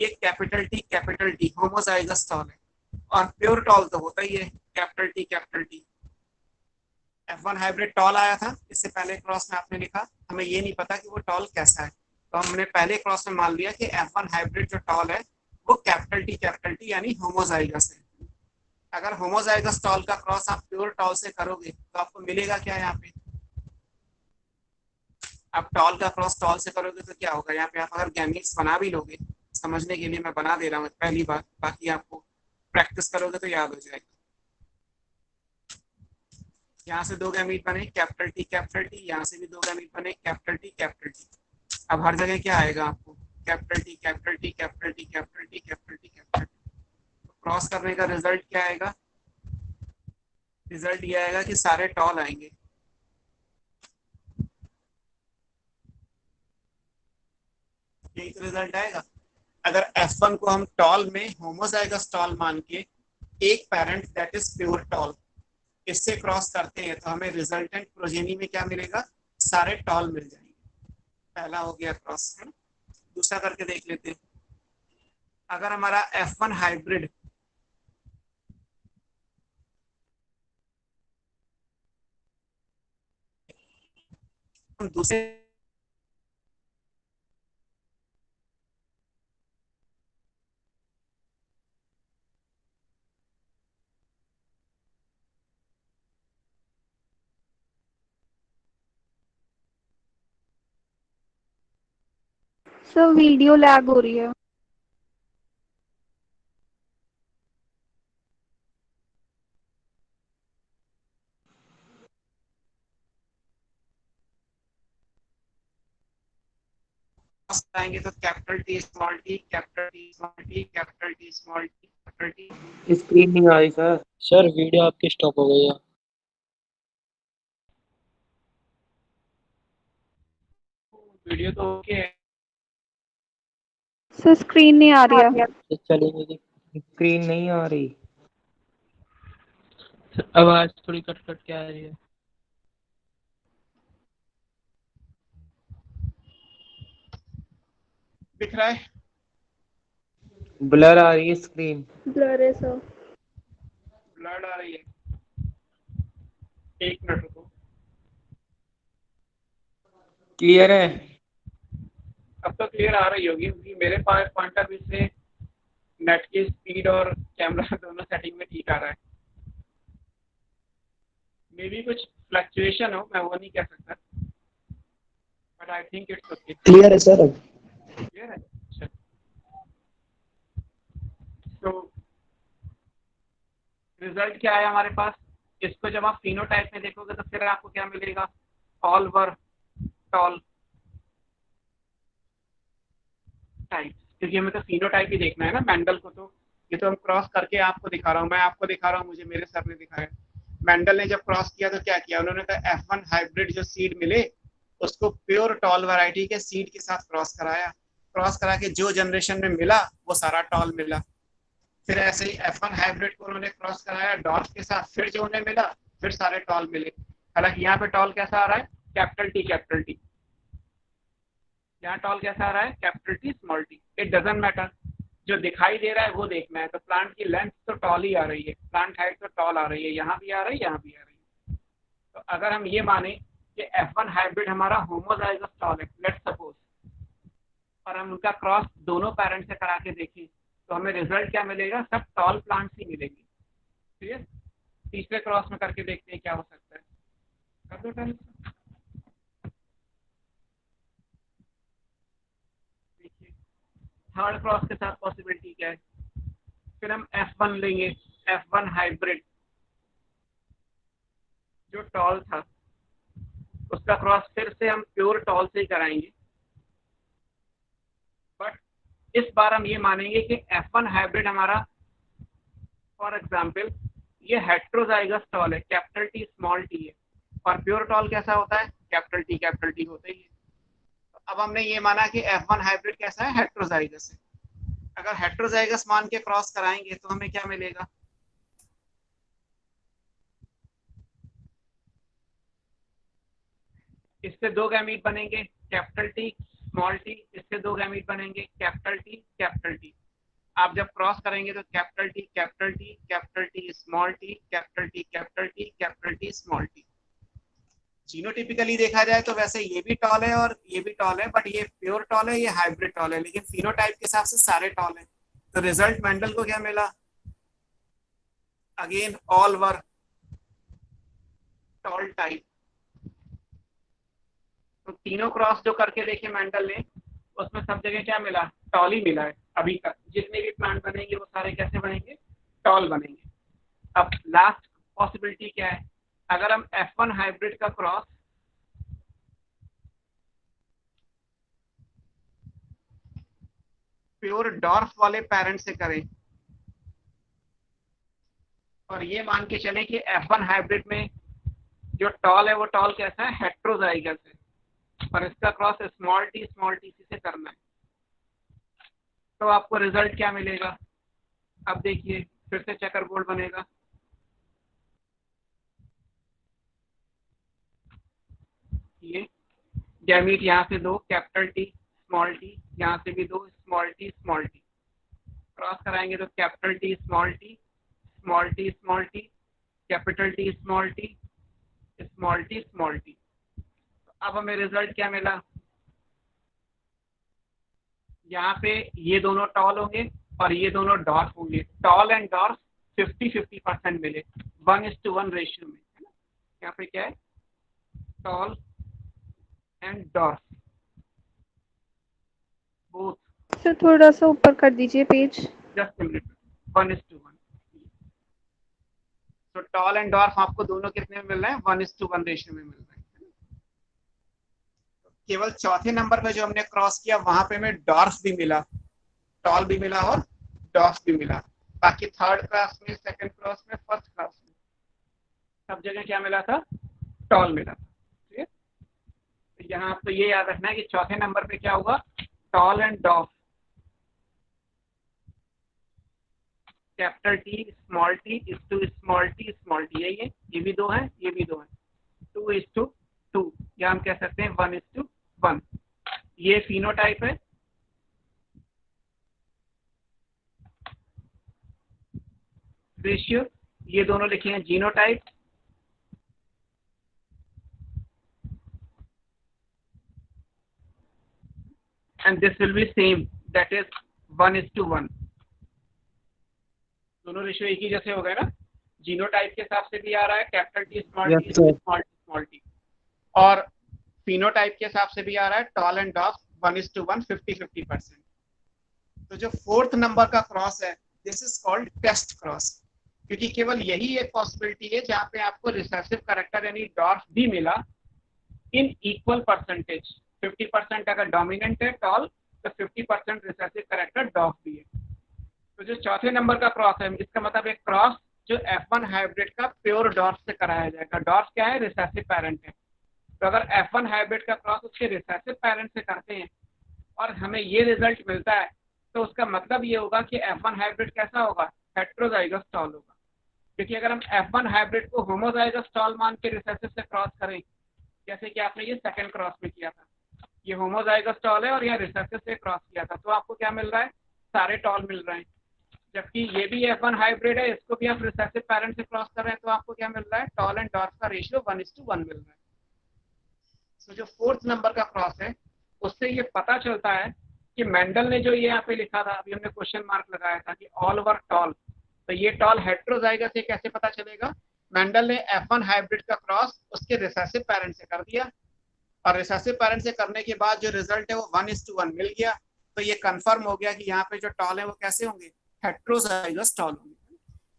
ये कैपिटल टी होमोजाइगस टॉल है, और प्योर टॉल तो होता ही है capital T. F1 hybrid toll आया था, इससे पहले क्रॉस में आपने लिखा, हमें ये नहीं पता कि वो टॉल कैसा है, तो हमने पहले क्रॉस में मान लिया कि F1 हाइब्रिड जो टॉल है वो कैपिटल टी यानी होमोजाइगस है। अगर होमोजाइगस टॉल का क्रॉस आप प्योर टॉल से करोगे तो आपको मिलेगा क्या, यहाँ पे आप टॉल का क्रॉस टॉल से करोगे तो क्या होगा, यहाँ पे आप अगर गैमीट्स बना भी लोगे, समझने के लिए मैं बना दे रहा हूँ पहली बार, बाकी आपको प्रैक्टिस करोगे तो याद हो जाएगा। यहाँ से 2 गैमीट बने कैपिटल टी, यहाँ से भी 2 गैमीट बने कैपिटल टी। अब हर जगह क्या आएगा आपको, कैपिटल टी। तो क्रॉस करने का रिजल्ट क्या आएगा, रिजल्ट ये आएगा कि सारे टॉल आएंगे। यही तो रिजल्ट आएगा। अगर F1 को हम टॉल में होमोजाइगस टॉल मान के एक parent that is pure tall इससे क्रॉस करते हैं तो हमें रिजल्टेंट प्रोजेनी में क्या मिलेगा, सारे टॉल मिल जाएंगे। पहला हो गया क्रॉस, है ना। दूसरा करके देख लेते हैं। अगर हमारा F1 हाइब्रिड दूसरे सर वीडियो लैग हो रही है। आएंगे तो capital T small T screen नहीं आ रही सर। सर वीडियो आपकी स्टॉप हो गई है। वीडियो तो ओके है। सर स्क्रीन नहीं आ रही है। चलेंगे जी। स्क्रीन नहीं आ रही। आवाज थोड़ी कट कट के आ रही है। दिख रहा है? ब्लर आ रही है स्क्रीन। ब्लर है सर। ब्लड आ रही है, एक मिनट रुको। क्लियर है? अब तो क्लियर आ रही होगी, क्योंकि मेरे पास पॉइंट ऑफ व्यू से नेट की स्पीड और कैमरा दोनों सेटिंग में ठीक आ रहा है। मे बी कुछ फ्लक्चुएशन हो, मैं वो नहीं कह सकता, but I think it's okay. Clear है सर अब। क्लियर है? अच्छा, तो रिजल्ट क्या है हमारे पास? इसको जब आप फिनोटाइप में देखोगे तो फिर आपको क्या मिलेगा? ऑल वर टॉल टाइप, क्योंकि हमें तो फिनोटाइप ही देखना है ना मेंडल को। तो ये तो हम क्रॉस करके आपको दिखा रहा हूँ, मैं आपको दिखा रहा हूँ, मुझे मेरे सर ने दिखाया। मेंडल ने जब क्रॉस किया तो क्या किया उन्होंने? कहा F1 हाइब्रिड जो सीड मिले उसको प्योर टॉल वैरायटी के सीड के साथ क्रॉस कराया। क्रॉस करा के जो जनरेशन में मिला वो सारा टॉल मिला। फिर ऐसे ही F1 हाइब्रिड को उन्होंने क्रॉस कराया डॉर्फ के साथ, फिर जो उन्हें मिला फिर सारे टॉल मिले। हालांकि यहाँ पे टॉल कैसा आ रहा है? Capital T capital T. यहाँ टॉल कैसा आ रहा है? Capital T small T. It doesn't matter, जो दिखाई दे रहा है वो देखना है। तो प्लांट की लेंथ तो टॉल ही आ रही है, प्लांट हाइट तो टॉल आ रही है, यहाँ भी आ रही है, यहाँ भी आ रही है। तो अगर हम ये माने कि F1 हाइब्रिड हमारा होमोजाइगस टॉल है, लेट्स सपोज, और हम उनका क्रॉस दोनों पेरेंट से करा के देखें तो हमें रिजल्ट क्या मिलेगा? सब टॉल प्लांट्स ही मिलेंगे। ठीक है, तीसरे क्रॉस में करके देखते हैं क्या हो सकता है। कर दो टाइम। देखिए थर्ड क्रॉस के साथ पॉसिबिलिटी क्या है? फिर हम F1 लेंगे, F1 हाइब्रिड जो टॉल था उसका क्रॉस फिर से हम प्योर टॉल से ही कराएंगे, बट इस बार हम ये मानेंगे कि F1 हाइब्रिड हमारा, फॉर एग्जांपल, ये हेट्रोजाइगस टॉल है, कैपिटल टी स्मॉल टी है, और प्योर टॉल कैसा होता है? कैपिटल टी होता ही है। तो अब हमने ये माना कि F1 हाइब्रिड कैसा है? हेट्रोजाइगस है। अगर हेट्रोजाइगस मान के क्रॉस कराएंगे तो हमें क्या मिलेगा? इससे दो गैमीट बनेंगे, कैपिटल टी स्मॉल टी। इससे दो गैमीट बनेंगे, कैपिटल टी। आप जब क्रॉस करेंगे तो capital T capital T capital T small T capital T capital T capital T small T. Genotypically देखा जाए तो वैसे ये भी टॉल है और ये भी टॉल है, बट ये प्योर टॉल है, ये हाइब्रिड टॉल है, लेकिन फिनोटाइप के हिसाब से सारे टॉल है। तो रिजल्ट मेंडल को क्या मिला? Again all were tall type. तो तीनों क्रॉस जो करके देखे मेंडल ने, उसमें सब जगह क्या मिला? टॉल ही मिला है। अभी तक जितने भी प्लांट बनेंगे वो सारे कैसे बनेंगे? टॉल बनेंगे। अब लास्ट पॉसिबिलिटी क्या है? अगर हम F1 हाइब्रिड का क्रॉस प्योर डॉर्फ वाले पेरेंट से करें और ये मान के चले कि F1 हाइब्रिड में जो टॉल है वो टॉल कैसा है? हेट्रोजाइगस है, और इसका क्रॉस स्मॉल टी से करना है, तो आपको रिजल्ट क्या मिलेगा? अब देखिए फिर से चेकर बोर्ड बनेगा। ये गैमीट यहाँ से दो, कैपिटल टी स्मॉल टी, यहाँ से भी दो, स्मॉल टी क्रॉस कराएंगे तो capital T small T capital T small T. अब हमें रिजल्ट क्या मिला? यहाँ पे ये दोनों टॉल होंगे और ये दोनों डॉर्फ होंगे। टॉल एंड डॉर्फ 50-50% मिले, 1:1 रेशियो में, है ना? यहाँ पे क्या है? Toll and dwarf both. Sir थोड़ा सा ऊपर कर दीजिए पेज। जस्ट 1:1। तो टॉल एंड डॉर्फ आपको दोनों कितने में मिल रहे हैं? 1:1 रेशियो में मिल रहे हैं। केवल चौथे नंबर पे जो हमने क्रॉस किया वहां पे हमें डॉर्फ भी मिला, टॉल भी मिला और डॉर्फ भी मिला। बाकी थर्ड क्लास में, सेकंड क्लास में, फर्स्ट क्लास में सब जगह क्या मिला था? टॉल मिला था। ठीक है, तो यहाँ आपको ये याद रखना है कि चौथे नंबर पे क्या होगा? Tall and dwarf. Capital T small T is to small T small T, यही है, ये भी 2 है, ये भी 2 है, 2:2, या हम कह सकते हैं 1:1। ये फिनोटाइप है। रेशियो ये दोनों लिखे हैं genotype. And this will be same, that is 1:1। दोनों रेशियो एक ही जैसे हो गए ना, जीनोटाइप के हिसाब से भी आ रहा है capital T small T small T, और फिनोटाइप के हिसाब से भी आ रहा है टॉल एंड डॉर्फ 1:1, 50-50%। तो जो 4th नंबर का क्रॉस है, this is called test cross, क्योंकि केवल यही एक पॉसिबिलिटी है जहां पे आपको रिसेसिव कैरेक्टर यानी डॉर्फ भी मिला इन इक्वल परसेंटेज। 50% अगर डोमिनेंट है टॉल, तो 50% रिसेसिव कैरेक्टर डॉर्फ भी है। तो जो 4थे नंबर का क्रॉस है, इसका मतलब एक क्रॉस जो F1 हाइब्रिड का प्योर डॉर्फ से कराया जाएगा। डॉर्फ क्या है? रिसेसिव पेरेंट है। तो अगर F1 हाइब्रिड का क्रॉस उसके रिसेसिव पेरेंट से करते हैं और हमें ये रिजल्ट मिलता है, तो उसका मतलब ये होगा कि F1 हाइब्रिड कैसा होगा? हेट्रोजाइगस टॉल होगा। क्योंकि अगर हम F1 हाइब्रिड को होमोजाइगस टॉल मान के रिसेसिव से क्रॉस करें, जैसे कि आपने ये सेकंड क्रॉस में किया था, ये होमोजाइगस टॉल है और यहाँ रिसेसिव से क्रॉस किया था, तो आपको क्या मिल रहा है? सारे टॉल मिल रहे हैं। जबकि ये भी F1 हाइब्रिड है, इसको भी आप रिसेसिव पेरेंट से क्रॉस कर रहे हैं, तो आपको क्या मिल रहा है? टॉल एंड डॉर्फ का रेशियो 1:1 मिल रहा है। तो जो 4th नंबर का क्रॉस है, उससे ये पता चलता है कि मेंडल ने जो ये यहाँ पे लिखा था, अभी हमने क्वेश्चन मार्क लगाया था कि ऑल ओवर टॉल, तो ये टॉल हेट्रोजाइगस है, कैसे पता चलेगा? मेंडल ने F1 हाइब्रिड का क्रॉस उसके रिसेसिव पेरेंट से कर दिया, और रिसेसिव पेरेंट से करने के बाद जो रिजल्ट है वो 1:1 मिल गया। तो ये कंफर्म हो गया कि यहाँ पे जो टॉल है वो कैसे होंगे? हेट्रोजाइगस टॉल होंगे।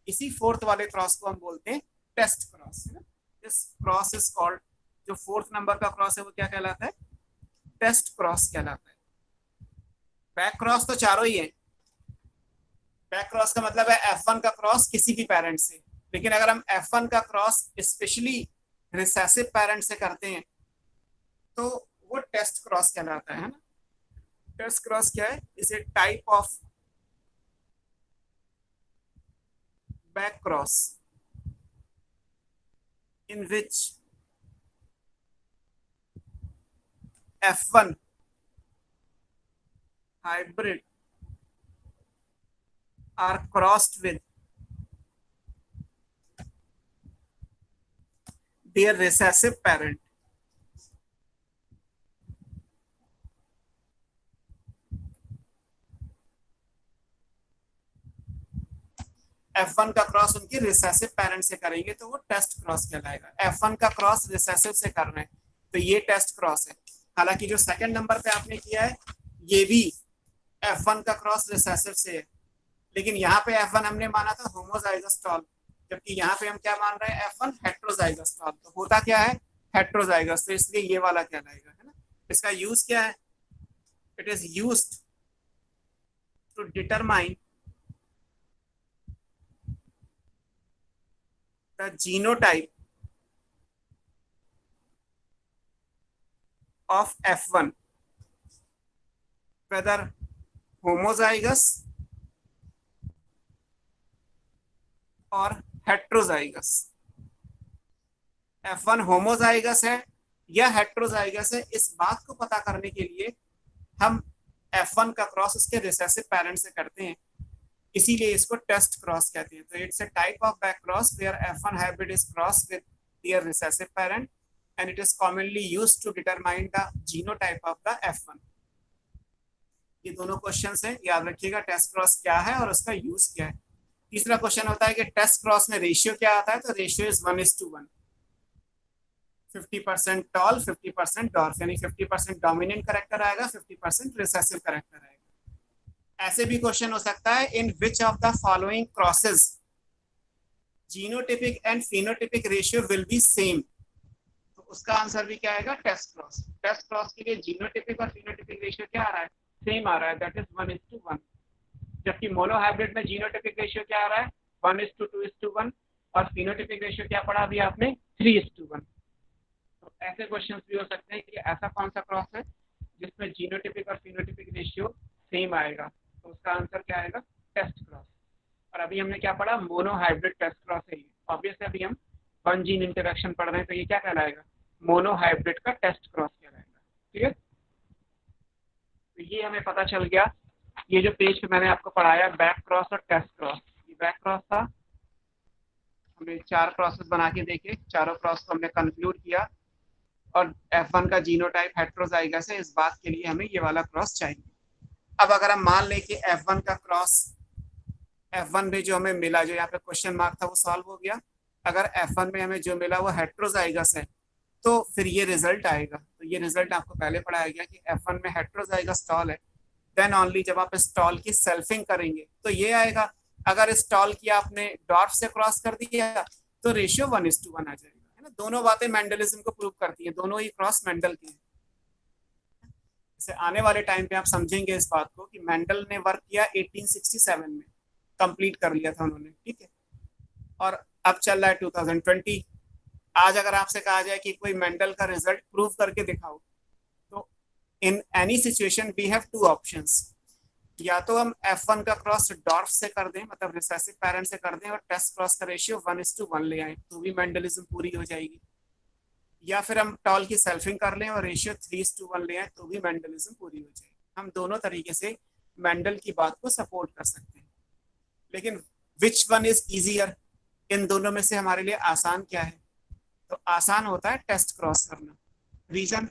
इसी 4th वाले क्रॉस को हम बोलते हैं test cross. This cross is called, जो 4th नंबर का क्रॉस है वो क्या कहलाता है? टेस्ट क्रॉस कहलाता है। बैक क्रॉस तो चारों ही है। बैक क्रॉस का मतलब है F1 का क्रॉस किसी भी पेरेंट से, लेकिन अगर हम F1 का क्रॉस स्पेशली रिसेसिव पेरेंट से करते हैं तो वो टेस्ट क्रॉस कहलाता है ना। टेस्ट क्रॉस क्या है? Is a type of back cross in which F1 hybrid are crossed with their recessive parent. F1 का क्रॉस उनकी रिसेसिव पेरेंट से करेंगे तो वो टेस्ट क्रॉस कहलाएगा। F1 का क्रॉस रिसेसिव से कर रहे हैं तो ये टेस्ट क्रॉस है। हालांकि जो सेकंड नंबर पे आपने किया है ये भी F1 का क्रॉस रिसेसिव से है, लेकिन यहाँ पे F1 हमने माना था होमोजाइगस टॉल, जबकि यहाँ पे हम क्या मान रहे हैं? F1 heterozygous tall. तो होता क्या है? हेट्रोजाइगस, तो इसलिए ये वाला कहलाएगा, है ना। इसका यूज क्या है? It is used to determine the genotype of F1, whether homozygous or heterozygous। F1 homozygous है या हेट्रोजाइगस है, इस बात को पता करने के लिए हम F1 का क्रॉस उसके रिसेसिव पेरेंट से करते हैं, इसीलिए इसको टेस्ट क्रॉस कहते हैं। तो it's a type of back cross where F1 hybrid is cross with their recessive parent and it is commonly used to determine the genotype of the F1। ये दोनों क्वेश्चंस हैं, याद रखिएगा टेस्ट क्रॉस क्या है और उसका यूज क्या है। तीसरा क्वेश्चन होता है कि टेस्ट क्रॉस में रेशियो क्या आता है? तो रेशियो इज 1:1, 50% टॉल 50% डॉर्फ, यानी 50% डोमिनेंट कैरेक्टर आएगा, 50% रिसेसिव कैरेक्टर आएगा। ऐसे भी क्वेश्चन हो सकता है in which of the following crosses genotypic and phenotypic ratio will be same, तो उसका आंसर भी क्या आएगा? Test cross. टेस्ट क्रॉस के लिए जीनोटिपिक और फिनोटिपिक रेशियो क्या आ रहा है? सेम आ रहा है, दैट इज 1:1। जबकि मोनो हाइब्रिड में जीनोटिपिक रेशियो क्या आ रहा है? 1:2:1, और फिनोटिपिक रेशियो क्या पढ़ा अभी आपने? 3:1। तो ऐसे क्वेश्चंस भी हो सकते हैं कि ऐसा कौन सा क्रॉस है जिसमें जीनोटिपिक और फिनोटिपिक रेशियो सेम आएगा, तो उसका आंसर क्या आएगा? Test cross. और अभी हमने क्या पढ़ा, मोनो हाइब्रिड टेस्ट क्रॉस है। ऑब्वियसली अभी हम वन जीन इंटरेक्शन पढ़ रहे हैं, तो ये क्या कहलाएगा, मोनो हाइब्रिड का टेस्ट क्रॉस कहलाएगा। ठीक है, तो ये हमें पता चल गया। ये जो पेज पे मैंने आपको पढ़ाया बैक क्रॉस और टेस्ट क्रॉस, ये बैक क्रॉस था, हमने 4 क्रॉसेस बना के देखे, चारों क्रॉस को हमने कंक्लूड किया, और F1 का जीनोटाइप हेट्रोजाइगस है, इस बात के लिए हमें ये वाला क्रॉस चाहिए। अब अगर हम मान लें कि F1 का क्रॉस, F1 में जो हमें मिला, जो यहाँ पे क्वेश्चन मार्क था वो सॉल्व हो गया, अगर F1 में हमें जो मिला वो हेट्रोजाइगस है, तो फिर ये रिजल्ट आएगा। तो ये रिजल्ट आपको पहले पढ़ाया गया कि F1 में हेट्रोजाइगस स्टॉल है, देन ओनली जब आप स्टॉल की सेल्फिंग करेंगे तो ये आएगा। अगर स्टॉल की आपने डॉर्फ से क्रॉस कर दिया तो रेशियो 1:1 आ जाएगा, है ना। दोनों बातें मेंडलिज्म को प्रूव करती है, दोनों ही क्रॉस मेंडल की है। जैसे आने वाले टाइम पे आप समझेंगे इस बात को कि मेंडल ने वर्क किया 1867 में, कंप्लीट कर लिया था उन्होंने, ठीक है, और अब चल रहा है 2020। आज अगर आपसे कहा जाए कि कोई मेंडल का रिजल्ट प्रूव करके दिखाओ, तो in any situation we have 2 options, या तो हम F1 का क्रॉस डॉर्फ से कर दें, मतलब रिसेसिव पेरेंट से कर दें, और टेस्ट क्रॉस का रेशियो 1:1 ले आए, तो भी मेंडलिज्म पूरी हो जाएगी, या फिर हम टॉल की सेल्फिंग कर लें और रेशियो 3:1 ले आए, तो भी मेंडलिज्म पूरी हो जाएगी। हम दोनों तरीके से मेंडल की बात को सपोर्ट कर सकते हैं, लेकिन विच वन इज इजियर, इन दोनों में से हमारे लिए आसान क्या है, तो आसान होता है टेस्ट क्रॉस करना। रीजन,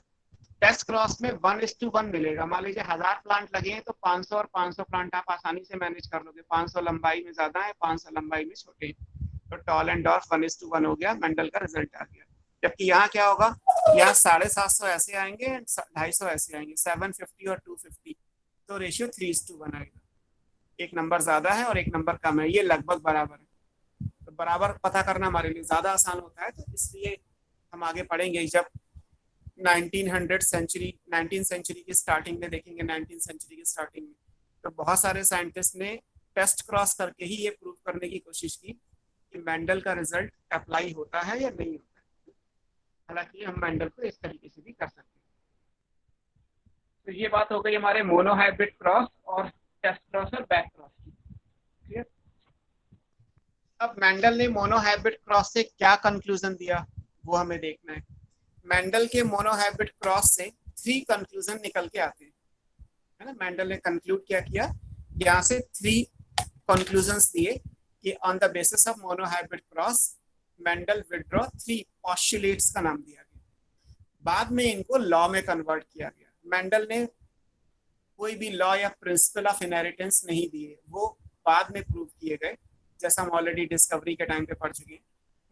टेस्ट क्रॉस में 1:1 मिलेगा। मान लीजिए 1000 प्लांट लगे हैं तो 500 और 500 प्लांट आप आसानी से मैनेज कर लोगे। 500 लंबाई में ज्यादा है, 500 लंबाई में छोटे हैं, तो टॉल एंड डॉर्फ 1:1 हो गया, मेंडल का रिजल्ट आ गया। जबकि यहाँ क्या होगा, यहाँ 750 ऐसे आएंगे, 250 ऐसे आएंगे, 750 और 250, तो रेशियो 3:1 आएगा। एक नंबर ज्यादा है और एक नंबर कम है, ये लगभग बराबर है। तो बराबर पता करना हमारे लिए ज्यादा आसान होता है, तो इसलिए हम आगे पढ़ेंगे जब 19th सेंचुरी की स्टार्टिंग में देखेंगे। 19th सेंचुरी की स्टार्टिंग में तो बहुत सारे साइंटिस्ट ने टेस्ट क्रॉस करके ही ये प्रूव करने की कोशिश की कि मेंडल का रिजल्ट अप्लाई होता है या नहीं होता है। हालांकि हम मेंडल को इस तरीके से भी कर सकते हैं। तो ये बात हो गई हमारे मोनोहाइब्रिड क्रॉस और टेस्ट क्रॉस और बैक क्रॉस की। ठीक, अब मेंडल ने मोनोहाइब्रिड क्रॉस से क्या कंक्लूजन दिया वो हमें देखना है। मेंडल के मोनोहाइब्रिड क्रॉस से 3 कंक्लूजन निकल के आते हैं, है ना। मेंडल ने कंक्लूड क्या किया, यहाँ से 3 कंक्लूजन्स दिए कि on the basis of monohybrid cross Mendel withdraw 3 postulates का नाम दिया गया। बाद में इनको लॉ में कन्वर्ट किया गया। मेंडल ने कोई भी लॉ या प्रिंसिपल ऑफ इनहेरिटेंस नहीं दिए, वो बाद में प्रूव किए गए, जैसा हम ऑलरेडी डिस्कवरी के टाइम पे पढ़ चुके हैं।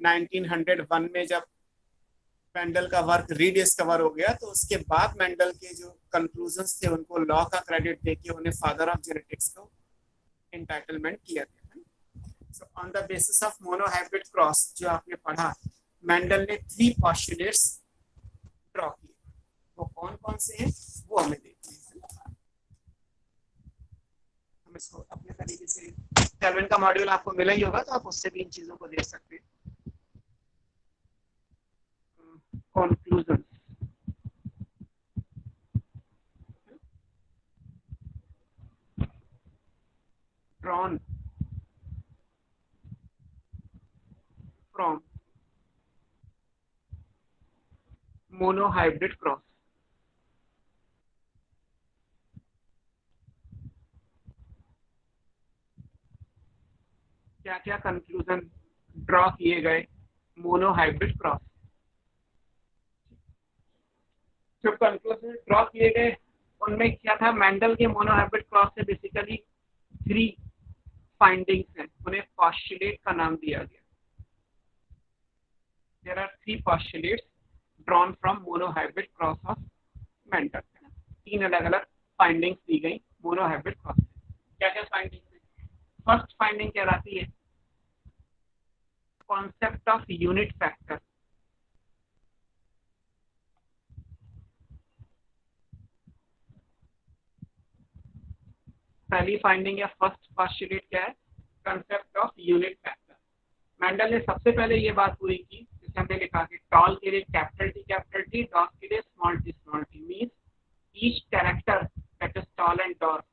1901 में जब मेंडल का वर्क रीडिस्कवर हो गया, तो उसके बाद मेंडल के जो कंक्लूजन्स थे उनको लॉ का क्रेडिट देके उन्हें फादर ऑफ जेनेटिक्स को एंटाइटलमेंट किया गया। So on the basis of monohybrid cross जो आपने पढ़ा, मेंडल ने 3 पोस्टुलेट्स ड्रॉ किए। वो कौन कौन से हैं वो हमें देखते हैं। हम इसको अपने तरीके से, केल्विन का मॉड्यूल आपको मिला ही होगा, तो आप उससे भी इन चीजों को देख सकते हैं। Conclusions. Drawn from monohybrid cross. क्या क्या कंक्लूजन ड्रॉ किए गए मोनोहाइब्रिड क्रॉस। जो कंक्लूजन ड्रॉ किए गए उनमें क्या था, मेंडल के मोनोहाइब्रिड क्रॉस से बेसिकली 3 फाइंडिंग्स हैं, उन्हें पोस्टुलेट का नाम दिया गया। There are 3 postulates drawn from monohybrid cross of Mendel. 3 अलग अलग फाइंडिंग्स दी गई मोनोहाइब्रिड क्रॉस से। क्या क्या फाइंडिंग्स है? फर्स्ट फाइंडिंग कहलाती है कॉन्सेप्ट ऑफ यूनिट फैक्टर। पहली फाइंडिंग या फर्स्ट पोस्टुलेट क्या है, concept of unit factor. Mendel ने सबसे पहले ये बात पूरी की, जिसे हमने लिखा कि टॉल के लिए कैपिटल टी, डॉर्फ के लिए small T, means each character that is tall and dwarf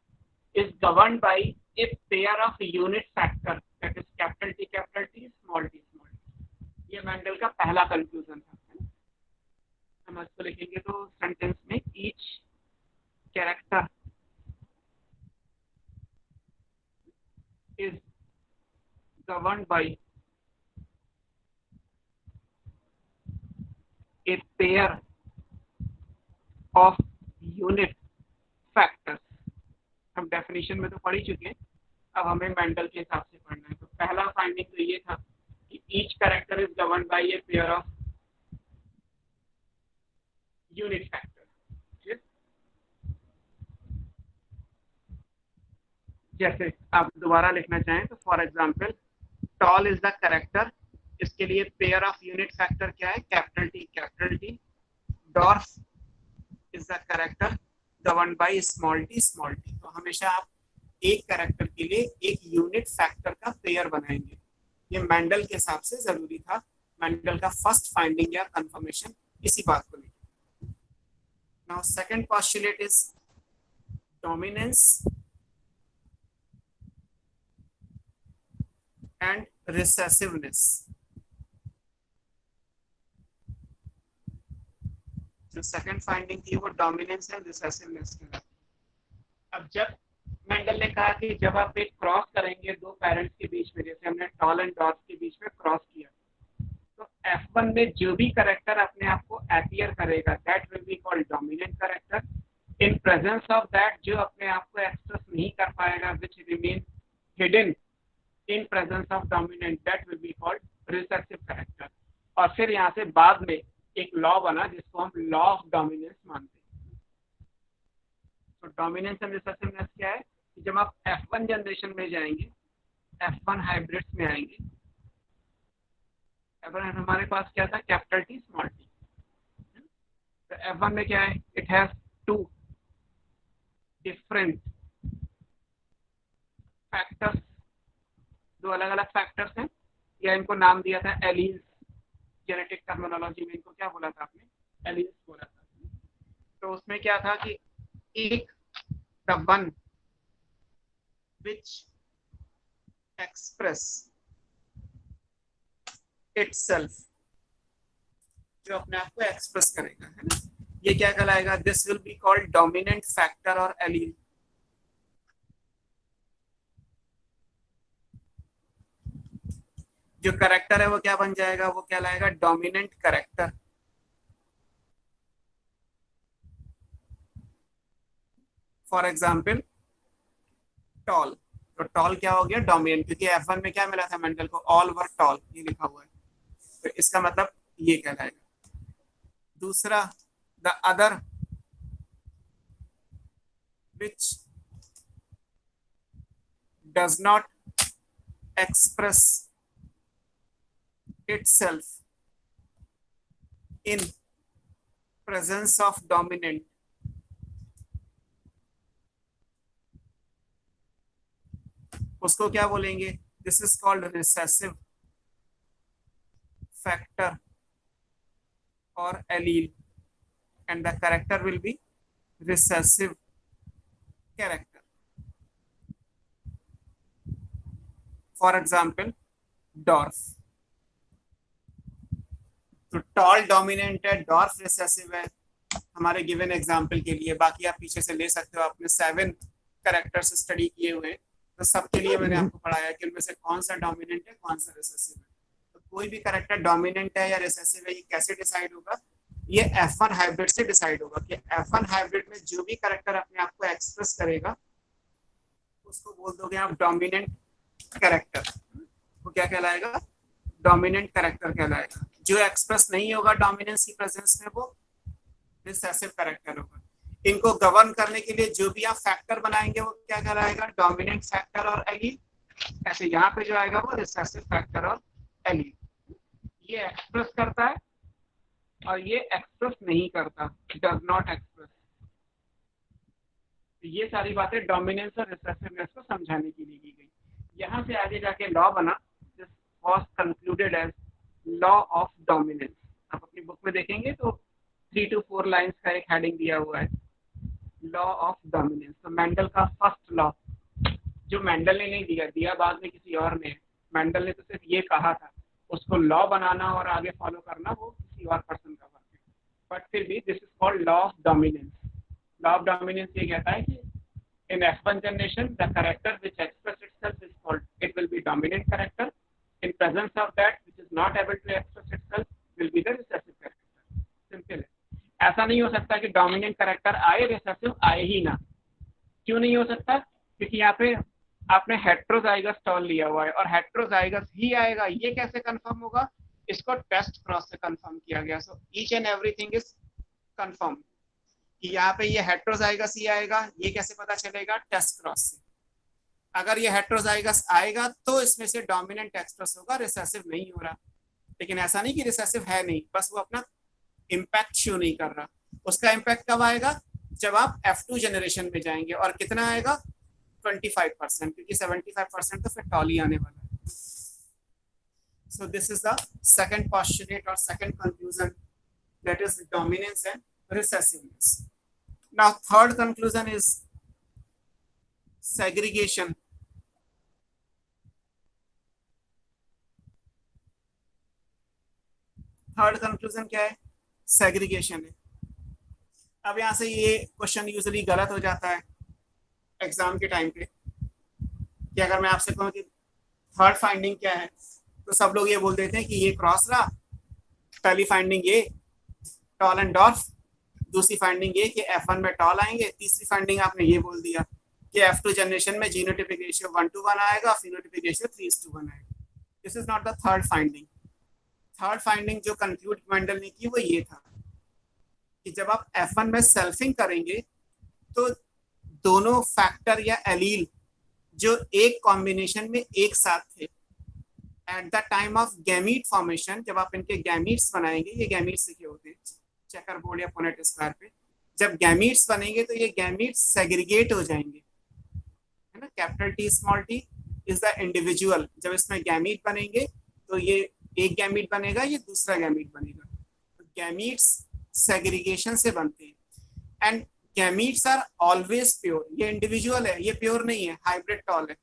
is governed bye a pair of unit factor that is capital T, small t, small t. ये मेंडल का पहला कंक्लूजन था। हम इसको लिखेंगे तो सेंटेंस में each character is governed by a pair of unit factors। हम डेफिनेशन में तो पढ़ ही चुके हैं, अब हमें मेंडल के हिसाब से पढ़ना है। तो पहला फाइंडिंग तो ये था कि each character is governed bye a pair of unit factor. जैसे आप दोबारा लिखना चाहें तो for example toll is the character, इसके लिए पेयर ऑफ यूनिट फैक्टर क्या है, capital T capital T. Dwarf is the character governed by small T small T. तो हमेशा आप एक कैरेक्टर के लिए एक यूनिट फैक्टर का पेयर बनाएंगे। ये मेंडल के हिसाब से जरूरी था, मेंडल का फर्स्ट फाइंडिंग या कंफर्मेशन इसी बात को लेकर। Now second postulate is dominance and recessiveness. जो सेकंड फाइंडिंग थी वो डोमिनेंस एंड रिसेसिवनेस की। अब जब मेंडल ने कहा कि जब आप एक क्रॉस करेंगे दो पेरेंट्स के बीच में, जैसे हमने टॉल एंड डॉर्फ के बीच में क्रॉस किया, तो F1 में जो भी कैरेक्टर अपने आप को अपीयर करेगा that will be called dominant character. In presence of that जो अपने आप को एक्सप्रेस नहीं कर पाएगा which remain hidden in presence of dominant that will be called recessive character. और फिर यहाँ से बाद में एक लॉ बना जिसको हम लॉ ऑफ डोमिनेंस मानते हैं। तो डोमिनेंस एंड रिसेसिवनेस क्या है कि जब आप F1 जनरेशन में जाएंगे, F1 हाइब्रिड्स में आएंगे, F1 हमारे पास क्या था, कैपिटल टी स्मॉल टी। तो F1 में क्या है, it has two different factors, दो अलग अलग फैक्टर्स हैं, या इनको नाम दिया था एलील्स। जेनेटिक टर्मिनोलॉजी में इनको क्या बोला था आपने, एलील्स बोला था। तो उसमें क्या था कि एक the one which express itself, जो अपने आप को एक्सप्रेस करेगा, है ना, ये क्या कहलाएगा, this will be called dominant factor और एलील। जो करेक्टर है वो क्या बन जाएगा, वो कहलाएगा dominant character. For example tall, तो टॉल क्या हो गया, डोमिनेंट, क्योंकि F1 में क्या मिला था मेंडल को, ऑल वर टॉल, ये लिखा हुआ है, तो इसका मतलब ये कहलाएगा। दूसरा the other which does not express itself in presence of dominant, उसको क्या बोलेंगे, this is called recessive factor और allele, and the character will be recessive character. For example dwarf, तो टॉल डोमिनेंट है, डॉर्फ रिसेसिव है हमारे गिवन एग्जाम्पल के लिए। बाकी आप पीछे से ले सकते हो, आपने 7 कैरेक्टर्स स्टडी किए हुए हैं, तो सबके लिए मैंने आपको पढ़ाया कि उनमें से कौन सा डोमिनेंट है कौन सा रिसेसिव है। तो कोई भी कैरेक्टर डोमिनेंट है या रिसेसिव है, ये कैसे डिसाइड होगा, ये F1 हाइब्रिड से डिसाइड होगा कि F1 हाइब्रिड में जो भी कैरेक्टर अपने आप को एक्सप्रेस करेगा उसको बोल दोगे आप डोमिनेंट कैरेक्टर। वो क्या कहलाएगा, डोमिनेंट कैरेक्टर कहलाएगा। जो एक्सप्रेस नहीं होगा डोमिनेंस की प्रेजेंस में, वो रिसेसिव कैरेक्टर होगा। इनको गवर्न करने के लिए जो भी आप फैक्टर बनाएंगे वो क्या कहलाएगा, डोमिनेंट फैक्टर और एलील। ऐसे यहाँ पे जो आएगा वो रिसेसिव फैक्टर और एलील। ये एक्सप्रेस करता है और ये एक्सप्रेस नहीं करता, डज नॉट एक्सप्रेस। ये सारी बातें डोमिनेंस और रिसेसिवनेस को समझाने के लिए की गई। यहाँ से आगे जाके लॉ बना, this was concluded as law of dominance. आप अपनी बुक में देखेंगे तो 3 to 4 लाइंस का एक हेडिंग दिया हुआ है, लॉ ऑफ डोमिनेंस। तो मेंडल का फर्स्ट लॉ जो मेंडल ने नहीं दिया, दिया बाद में किसी और ने, मेंडल ने तो सिर्फ ये कहा था, उसको लॉ बनाना और आगे फॉलो करना वो किसी और पर्सन का वर्क है। बट फिर भी this is called law of dominance. Law of dominance ये कहता है कि in F1 generation the character which express itself is called, it will be dominant character. In presence of that which is not able to express itself will be the recessive character. Simple है। ऐसा नहीं हो सकता कि डोमिनेंट कैरेक्टर आए रिसेसिव आए ही ना। क्यों नहीं हो सकता? क्योंकि यहाँ पे आपने हेट्रोजाइगस टॉल लिया हुआ है और हेट्रोजाइगस ही आएगा, ये कैसे कंफर्म होगा? इसको टेस्ट क्रॉस से कंफर्म किया गया। So each and everything is confirm कि यहाँ पे ये हेट्रोजाइगस ही आएगा। ये कैसे पता चलेगा? टेस्ट क्रॉस से। अगर ये हेट्रोजाइगस आएगा तो इसमें से डोमिनेंट एक्सप्रेस होगा, रिसेसिव नहीं हो रहा। लेकिन ऐसा नहीं कि रिसेसिव है नहीं, बस वो अपना इम्पैक्ट शो नहीं कर रहा। उसका इम्पैक्ट कब आएगा? जब आप F2 जनरेशन में जाएंगे। और कितना आएगा? 25%, क्योंकि 75% तो फिर टॉल ही आने वाला है। So this is the second postulate और second conclusion, that is dominance and recessiveness. Now third conclusion is segregation. Third conclusion क्या है? सेग्रीगेशन है। अब यहां से ये क्वेश्चन यूजुअली गलत हो जाता है एग्जाम के टाइम पे कि अगर मैं आपसे कहूँ कि थर्ड फाइंडिंग क्या है, तो सब लोग ये बोल देते हैं कि ये क्रॉस रहा। पहली फाइंडिंग ये टॉल एंड डॉर्फ, दूसरी फाइंडिंग ये कि F1 में टॉल आएंगे, तीसरी फाइंडिंग आपने ये बोल दिया कि F2 जनरेशन में जीनोटिपिक रेशियो 1:1 आएगा, फिनोटिपिक रेशियो 3:1 आएगा। This is not the third finding. Third finding जो कंक्लूड मेंडल ने की वो ये था कि जब आप F1 में सेल्फिंग करेंगे तो दोनों फैक्टर या एलील जो एक कॉम्बिनेशन में एक साथ थे at the time of gamete formation, जब आप इनके गैमीट्स बनाएंगे, ये गैमीट्स लिखे होते हैं चेकर बोर्ड या पुनेट स्क्वायर पे, जब गैमीट्स बनेंगे तो ये गैमीट्स सेग्रीगेट हो जाएंगे, है ना। Capital T small t is the individual. जब इसमें गैमीट बनेंगे तो ये एक गैमीट बनेगा, ये दूसरा गैमीट बनेगा। तो गैमीट्स सेग्रीगेशन से बनते हैं and gametes are always pure. ये इंडिविजुअल है, ये प्योर नहीं है, हाइब्रिड टॉल है।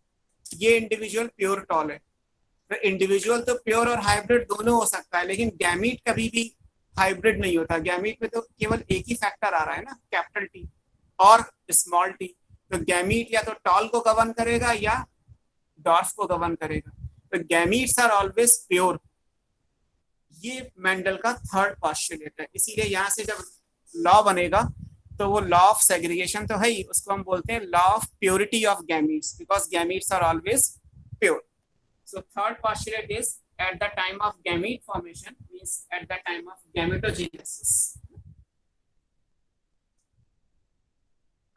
ये इंडिविजुअल प्योर टॉल है। तो इंडिविजुअल तो प्योर और हाइब्रिड दोनों हो सकता है, लेकिन गैमीट कभी भी हाइब्रिड नहीं होता। गैमीट में तो केवल एक ही फैक्टर आ रहा है ना, कैपिटल T और स्मॉल t। तो गैमीट या तो टॉल को गवर्न करेगा या डॉर्फ को गवर्न करेगा। तो गैमीट्स आर ऑलवेज प्योर। ये मेंडल का थर्ड पोस्टुलेट है। इसीलिए यहाँ से जब लॉ बनेगा तो वो लॉ ऑफ सेग्रीगेशन तो है ही, उसको हम बोलते हैं law of purity of gametes, because gametes are always pure. So third postulate is at the time of gamete formation, means at the time of gametogenesis।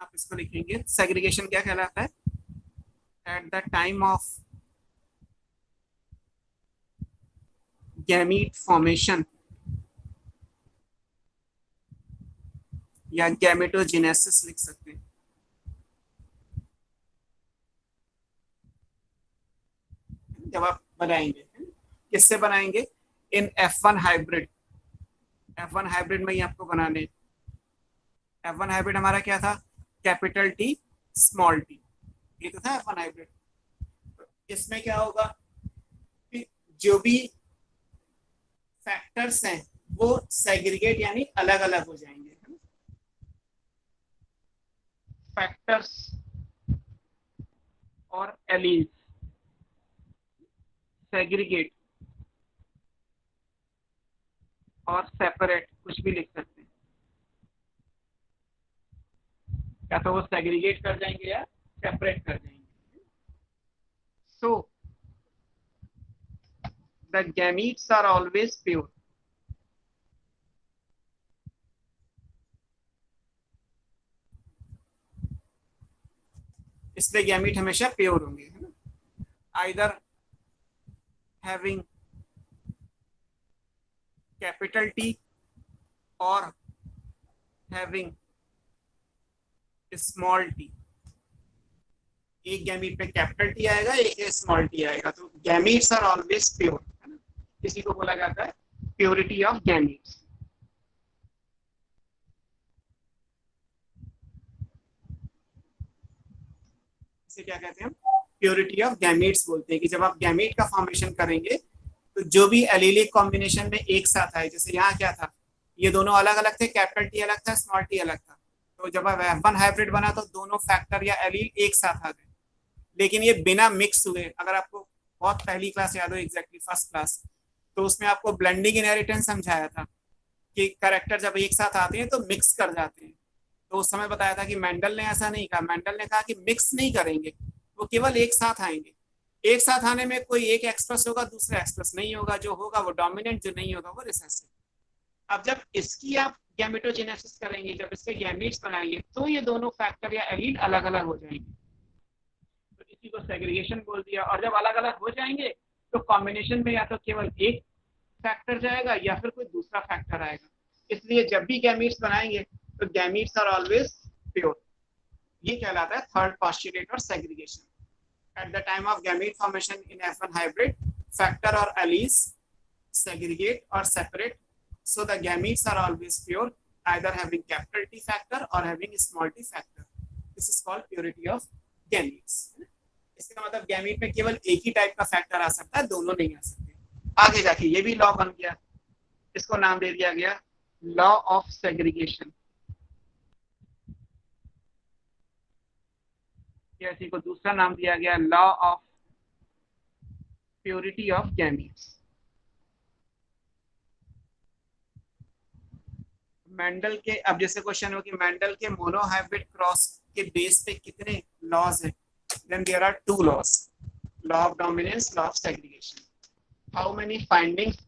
आप इसको लिखेंगे, सेग्रीगेशन क्या कहलाता है? at the time of gamete formation या गैमेटोजेनेसिस लिख सकते हैं। जब आप बनाएंगे, किससे बनाएंगे? इन F1 हाइब्रिड। F1 हाइब्रिड में ही आपको बनाने। F1 हाइब्रिड हमारा क्या था? कैपिटल T स्मॉल t, ये तो था F1 हाइब्रिड। तो इसमें क्या होगा कि जो भी फैक्टर्स हैं वो सेग्रीगेट यानी अलग अलग हो जाएंगे। फैक्टर्स और एलील्स सेग्रीगेट और सेपरेट, कुछ भी लिख सकते हैं। या तो वो सेग्रीगेट कर जाएंगे या सेपरेट कर जाएंगे। So the gametes are always pure. इसलिए गैमीट हमेशा प्योर होंगे, है ना। आइदर हैविंग कैपिटल T और हैविंग स्मॉल t। एक गैमीट पे कैपिटल T आएगा, एक स्मॉल t आएगा। तो गैमीट्स आर ऑलवेज प्योर, है ना। इसी को बोला जाता है प्योरिटी ऑफ गैमीट्स। इसे क्या कहते हैं हम? प्योरिटी ऑफ गैमीट्स बोलते हैं कि जब आप गैमीट का फॉर्मेशन करेंगे तो जो भी एलीलिक कॉम्बिनेशन में एक साथ आए, जैसे यहाँ क्या था, ये दोनों अलग अलग थे, कैपिटल टी अलग था, स्मॉल टी अलग था, तो जब F1 हाइब्रिड बना तो दोनों फैक्टर या एलील एक साथ आ गए, लेकिन ये बिना मिक्स हुए। अगर आपको बहुत पहली क्लास याद हो, एग्जैक्टली फर्स्ट क्लास, तो उसमें आपको ब्लेंडिंग इनहेरिटेंस समझाया था कि कैरेक्टर जब एक साथ आते हैं तो मिक्स कर जाते हैं। तो उस समय बताया था कि मेंडल ने ऐसा नहीं कहा, मेंडल ने कहा कि मिक्स नहीं करेंगे, वो केवल एक साथ आएंगे। एक साथ आने में कोई एक एक्सप्रेस होगा, दूसरा एक्सप्रेस नहीं होगा, जो होगा वो डोमिनेंट, जो नहीं होगा वो रिसेसिव। अब जब इसकी आप गैमेटोजेनेसिस करेंगे, जब इसके गैमीट्स बनाएंगे, तो ये दोनों फैक्टर या एलील अलग अलग हो जाएंगे, तो इसी को सेग्रीगेशन बोल दिया। और जब अलग अलग हो जाएंगे तो कॉम्बिनेशन में या तो केवल एक फैक्टर जाएगा या फिर कोई दूसरा फैक्टर आएगा। इसलिए जब भी गैमीट्स बनाएंगे तो गैमीट्स आर ऑलवेज प्योर। ये कहलाता है थर्ड पोस्टुलेट और segregation. At the time of gamete formation in F1 hybrid, factor or alleles segregate or separate, so the gametes are always pure, either having capital T factor or having small t factor. This is called purity of gametes. इसका मतलब गैमीट में केवल एक ही टाइप का फैक्टर आ सकता है, दोनों नहीं आ सकते। आगे जाके ये भी लॉ बन गया, इसको नाम दे दिया गया लॉ ऑफ सेग्रीगेशन। इसी को दूसरा नाम दिया गया law of purity of gametes. Mendel के, अब जैसे क्वेश्चन हो कि मेंडल के मोनोहाइब्रिड क्रॉस के बेस पे कितने लॉज हैं, then there are 2 laws, law of dominance, law of segregation. How many findings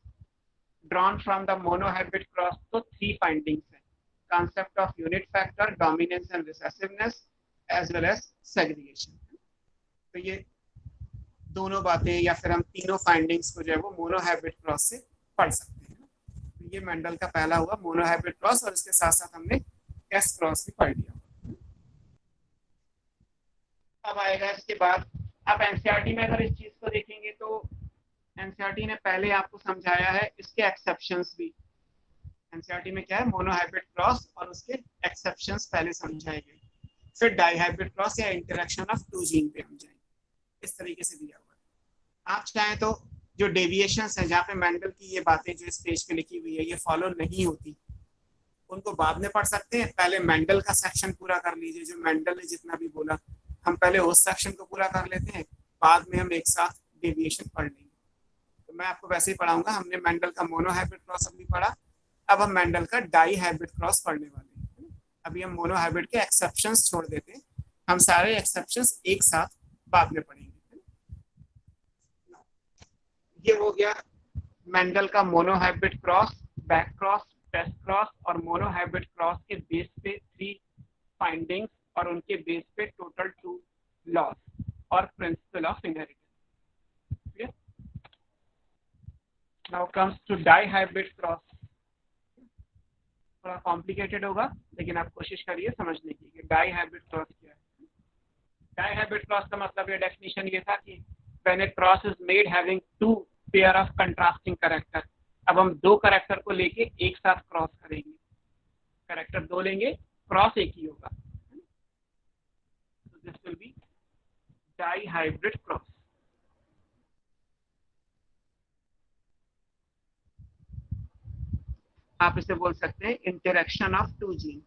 drawn from the monohybrid cross, तो 3 फाइंडिंग्स हैं, concept of unit factor, dominance and recessiveness, as well as segregation. तो ये दोनों बातें या फिर हम तीनों फाइंडिंग्स को जो है वो मोनोहाइब्रिड क्रॉस से पढ़ सकते हैं। तो ये मेंडल का पहला हुआ मोनोहाइब्रिड क्रॉस, और इसके साथ साथ हमने एस क्रॉस भी पढ़ लिया। अब आएगा इसके बाद, आप एनसीईआरटी में अगर इस चीज को देखेंगे तो एनसीईआरटी ने पहले आपको समझाया है इसके एक्सेप्शंस भी। एनसीईआरटी में क्या है, मोनोहाइब्रिड क्रॉस और उसके एक्सेप्शंस पहले समझाए गए, फिर डाईहाइब्रिड क्रॉस या इंटरेक्शन ऑफ 2 जीन पे हम जाएंगे। इस तरीके से दिया हुआ है। आप चाहें तो जो डेविएशंस है, जहाँ पे मेंडल की ये बातें जो इस पेज पे लिखी हुई है ये फॉलो नहीं होती, उनको बाद में पढ़ सकते हैं। पहले मेंडल का सेक्शन पूरा कर लीजिए, जो मेंडल ने जितना भी बोला हम पहले उस सेक्शन को पूरा कर लेते हैं, बाद में हम एक साथ डेविएशन पढ़ लेंगे। तो मैं आपको वैसे ही पढ़ाऊंगा। हमने मेंडल का मोनोहाइब्रिड क्रॉस अभी पढ़ा, अब हम मेंडल का डाईहाइब्रिड क्रॉस पढ़ने वाले हैं। अभी हम मोनोहाइब्रिड के एक्सेप्शंस छोड़ देते हैं, हम सारे एक्सेप्शंस एक साथ बाद में पढ़ेंगे। ये हो गया मेंडल का monohybrid cross, back cross, test cross और मोनोहाइब्रिड क्रॉस के बेस पे 3 फाइंडिंग्स और उनके बेस पे टोटल 2 लॉस और principle of inheritance. Now comes to dihybrid cross. थोड़ा कॉम्प्लिकेटेड होगा, लेकिन आप कोशिश करिए समझने की कि डाईहाइब्रिड क्रॉस क्या है। डाईहाइब्रिड क्रॉस का मतलब, ये डेफिनेशन ये था कि when a cross is made having 2 pair of contrasting character। अब हम 2 कैरेक्टर को लेके एक साथ क्रॉस करेंगे, कैरेक्टर 2 लेंगे, क्रॉस एक ही होगा। So this will be dihybrid cross। आप इसे बोल सकते हैं इंटरेक्शन ऑफ 2 जीन।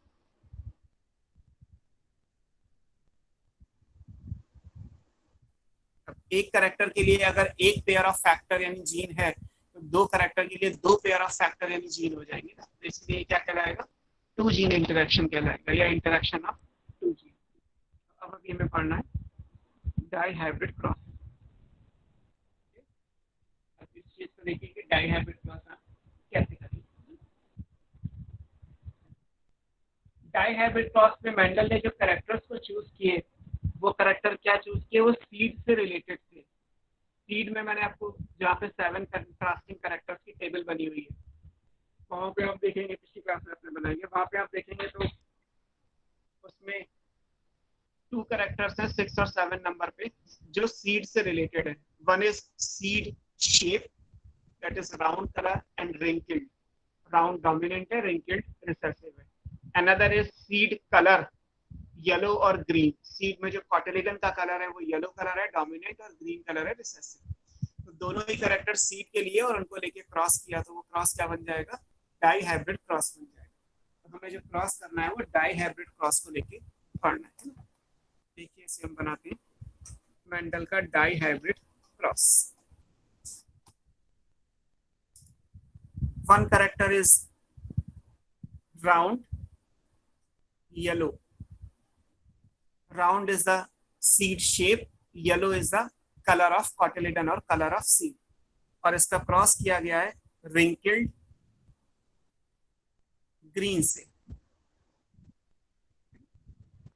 एक कैरेक्टर के लिए अगर एक पेयर ऑफ फैक्टर यानी जीन है, तो 2 कैरेक्टर के लिए 2 पेयर ऑफ फैक्टर यानी जीन हो जाएंगे ना, तो इसलिए क्या कहलाएगा, 2 जीन इंटरेक्शन कहलाएगा या इंटरेक्शन ऑफ 2 जीन। अब अभी हमें पढ़ना है डाईहाइब्रिड क्रॉस। इस चीज को देखिए कि डाईहाइब्रिड क्रॉस कैसे करेंगे। डाईहाइब्रिड क्रॉस में मेंडल ने जो कैरेक्टर्स को चूज किए, वो कैरेक्टर क्या चूज किए, वो सीड से रिलेटेड थे। सीड में मैंने आपको जहाँ पे 7 कंट्रास्टिंग कैरेक्टर्स की टेबल बनी हुई है, वहाँ पे आप देखेंगे, पिछली क्लास में आपने बनाई है, वहाँ पे आप देखेंगे तो उसमें 2 कैरेक्टर्स हैं 6 और 7 नंबर पे, जो सीड से रिलेटेड है। One is seed shape, that is round colour and wrinkled. Round dominant है, रिंकल्ड रिसेसिव है। Another is seed colour, yellow और ग्रीन, सीड में जो कॉटिलिडन का कलर है वो येलो कलर है डोमिनेंट और ग्रीन कलर है रिसेसिव। तो दोनों ही कैरेक्टर सीड के लिए और उनको लेके क्रॉस किया तो वो क्रॉस क्या बन जाएगा, डाई हाइब्रिड क्रॉस बन जाएगा। तो हमें जो क्रॉस करना है वो डाई हाइब्रिड क्रॉस को लेके पढ़ना है ना। देखिए इसे हम बनाते हैं मेंडल का dihybrid cross. One character is round yellow, round is the seed shape, yellow is the colour of cotyledon और कलर ऑफ सीड, और इसका क्रॉस किया गया है रिंकल्ड ग्रीन से।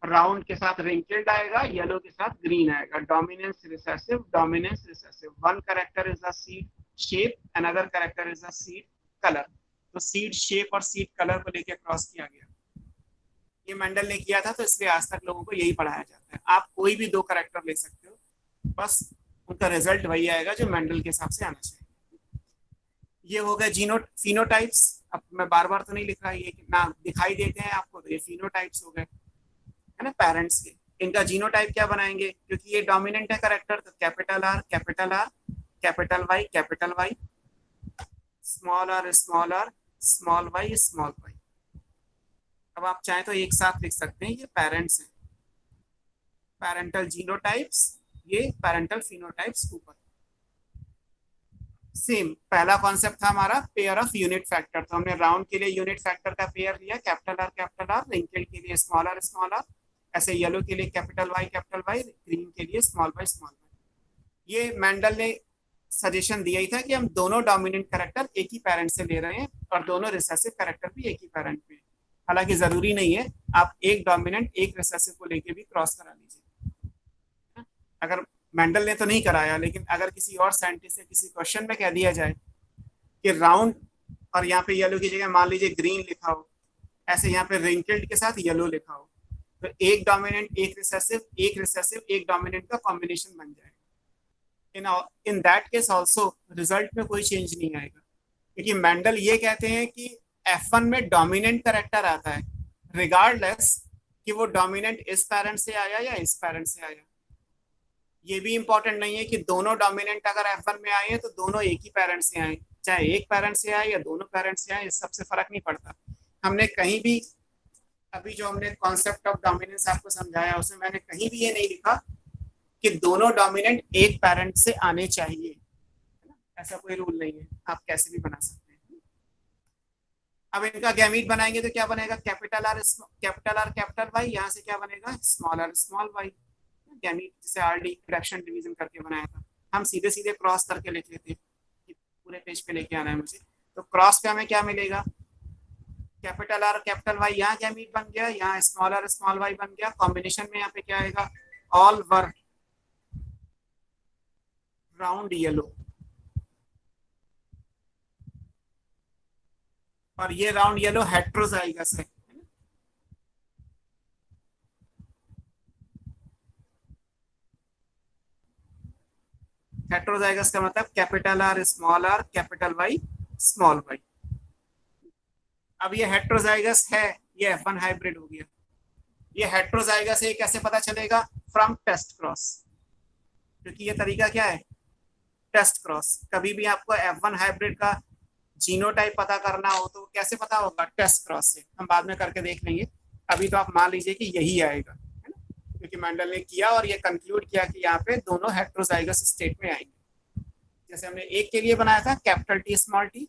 राउंड के साथ रिंकल्ड आएगा, येलो के साथ ग्रीन आएगा, dominance recessive, dominance recessive. One character is the seed shape, another character is the seed colour. तो सीड शेप और सीड कलर को लेके क्रॉस किया गया। ये मेंडल ने किया था तो इसलिए आज तक लोगों को यही पढ़ाया जाता है। आप कोई भी दो कैरेक्टर ले सकते हो, बस उनका रिजल्ट वही आएगा जो मेंडल के हिसाब से आना चाहिए। ये हो गया जीनो फिनोटाइप्स। अब मैं बार बार तो नहीं लिख रहा, ये ना दिखाई देते हैं आपको, तो ये फिनोटाइप्स हो गए है ना पेरेंट्स के। इनका जीनोटाइप क्या बनाएंगे, क्योंकि ये डोमिनेंट है कैरेक्टर, तो capital R capital R, capital Y, small R small R, small Y small Y. अब आप चाहें तो एक साथ लिख सकते हैं, ये पेरेंट्स हैं, पेरेंटल जीनोटाइप्स, ये पेरेंटल फिनोटाइप्स ऊपर। सेम पहला कॉन्सेप्ट था हमारा पेयर ऑफ यूनिट फैक्टर, तो हमने राउंड के लिए यूनिट फैक्टर का पेयर लिया कैपिटल आर, रिंकल्ड के लिए स्मॉल आर, ऐसे येलो के लिए कैपिटल वाई, ग्रीन के लिए स्मॉल वाई। ये मेंडल ने सजेशन दिया ही था कि हम दोनों डोमिनेंट कैरेक्टर एक ही पेरेंट से ले रहे हैं और दोनों रिसेसिव कैरेक्टर भी एक ही पेरेंट में। हालांकि जरूरी नहीं है, आप एक डोमिनेंट एक रिसेसिव को लेके भी क्रॉस करा लीजिए। अगर मेंडल ने तो नहीं कराया, लेकिन अगर किसी और साइंटिस्ट से किसी क्वेश्चन में कह दिया जाए कि राउंड और यहाँ पे येलो की जगह मान लीजिए ग्रीन लिखा हो, ऐसे यहाँ पे रिंकल्ड के साथ येलो लिखा हो, तो एक डोमिनेंट एक रिसेसिव एक डोमिनेंट का कॉम्बिनेशन बन जाएगा। In that case also result में कोई चेंज नहीं आएगा, क्योंकि मेंडल ये कहते हैं कि F1 में डोमिनेंट कैरेक्टर आता है रिगार्डलेस कि वो डोमिनेंट इस पेरेंट से आया या इस पेरेंट से आया। ये भी इंपॉर्टेंट नहीं है कि दोनों डोमिनेंट अगर F1 में आए हैं तो दोनों एक ही पेरेंट से आए, चाहे एक पेरेंट से आए या दोनों पेरेंट से आए, इस सबसे फर्क नहीं पड़ता। हमने कहीं भी अभी जो हमने कॉन्सेप्ट ऑफ डोमिनेंस आपको समझाया उसमें मैंने कहीं भी ये नहीं लिखा कि दोनों डोमिनेंट एक पेरेंट से आने चाहिए, है ना, ऐसा कोई रूल नहीं है, आप कैसे भी बना सकते हैं। अब इनका गैमीट बनाएंगे तो क्या बनेगा, कैपिटल आर वाई, यहाँ से क्या बनेगा स्मॉल वाई। गैमीट जिसे आरडी रिडक्शन डिवीजन करके बनाया था, हम सीधे सीधे क्रॉस करके लिख लेते हैं कि पूरे पेज पे लेके आना है मुझे। तो क्रॉस पे हमें क्या मिलेगा, कैपिटल आर कैपिटल वाई, यहाँ गैमीट बन गया, यहाँ स्मॉल वाई बन गया। कॉम्बिनेशन में यहाँ पे क्या आएगा, ऑल वर राउंड येलो, और ये राउंड येलो हेट्रोजाइगस है। हेट्रोजाइगस का मतलब capital R capital Y small Y. अब ये हेट्रोजाइगस है, ये F1 हाइब्रिड हो गया। ये हेट्रोजाइगस है कैसे पता चलेगा, फ्रॉम टेस्ट क्रॉस, क्योंकि ये तरीका क्या है, टेस्ट क्रॉस। कभी भी आपको F1 हाइब्रिड का जीनोटाइप पता करना हो तो कैसे पता होगा, टेस्ट क्रॉस से। हम बाद में करके देख लेंगे, अभी तो आप मान लीजिए कि यही आएगा, है ना, क्योंकि मेंडल ने किया और ये कंक्लूड किया कि यहाँ पे दोनों हेट्रोजाइगस स्टेट में आएंगे। जैसे हमने एक के लिए बनाया था कैपिटल टी स्मॉल टी,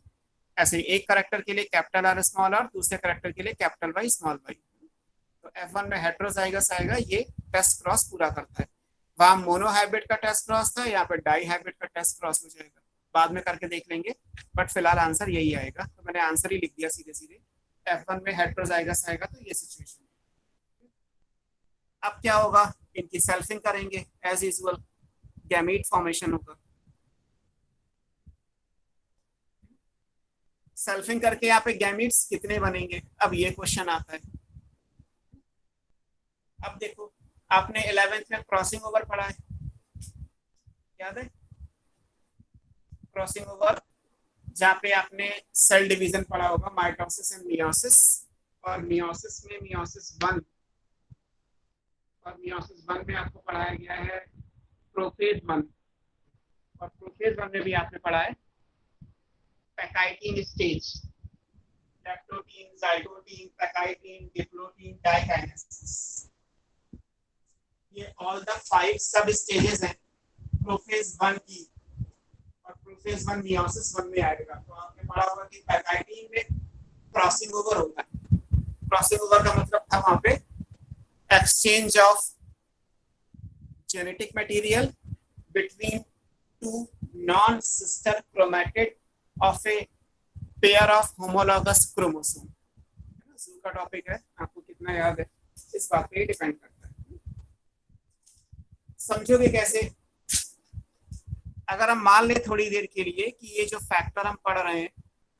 ऐसे एक कैरेक्टर के लिए कैपिटल आर स्मॉल आर, दूसरे कैरेक्टर के लिए कैपिटल वाई स्मॉल वाई। तो F1 में हेट्रोजाइगस आएगा, ये टेस्ट क्रॉस पूरा करता है। वहां मोनो हाइब्रिड का टेस्ट क्रॉस था, यहाँ पे डाई हाइब्रिड का टेस्ट क्रॉस हो जाएगा, बाद में करके देख लेंगे, बट फिलहाल आंसर यही आएगा। तो मैंने आंसर ही लिख दिया सीधे सीधे, F1 में हेट्रोजाइगस आएगा, तो ये सिचुएशन। अब क्या होगा, इनकी सेल्फिंग करेंगे एज यूजुअल, गैमीट फॉर्मेशन होगा। सेल्फिंग करके यहाँ पे गैमीट्स कितने बनेंगे, अब ये क्वेश्चन आता है। अब देखो, आपने 11th में क्रॉसिंग ओवर पढ़ा है, याद है क्रॉसिंग ओवर, जहाँ पे आपने सेल डिवीजन पढ़ा होगा, माइटोसिस एंड मियोसिस, और मियोसिस में मियोसिस 1 और मियोसिस 1 में आपको पढ़ाया गया है प्रोफेज 1, और प्रोफेज 1 में भी आपने पढ़ा है पैकाइटिन स्टेज, लैक्टोटीन, जाइगोटीन, पैकाइटिन, डिप्लोटीन, डाइकाइनेसिस। ये ऑल द 5 सब स्टेजेस हैं प्रोफेज 1 की, और प्रोफेज 1 मियोसिस 1 में आएगा। तो आपने पढ़ा होगा कि पैकाइटिन में क्रॉसिंग ओवर होता है। क्रॉसिंग ओवर का मतलब था वहां पे exchange of genetic material between two non sister chromatid of a pair of homologous chromosome. Zoo का टॉपिक है, आपको कितना याद है इस बात पे डिपेंड करता है। समझोगे कैसे? अगर हम मान लें थोड़ी देर के लिए कि ये जो फैक्टर हम पढ़ रहे हैं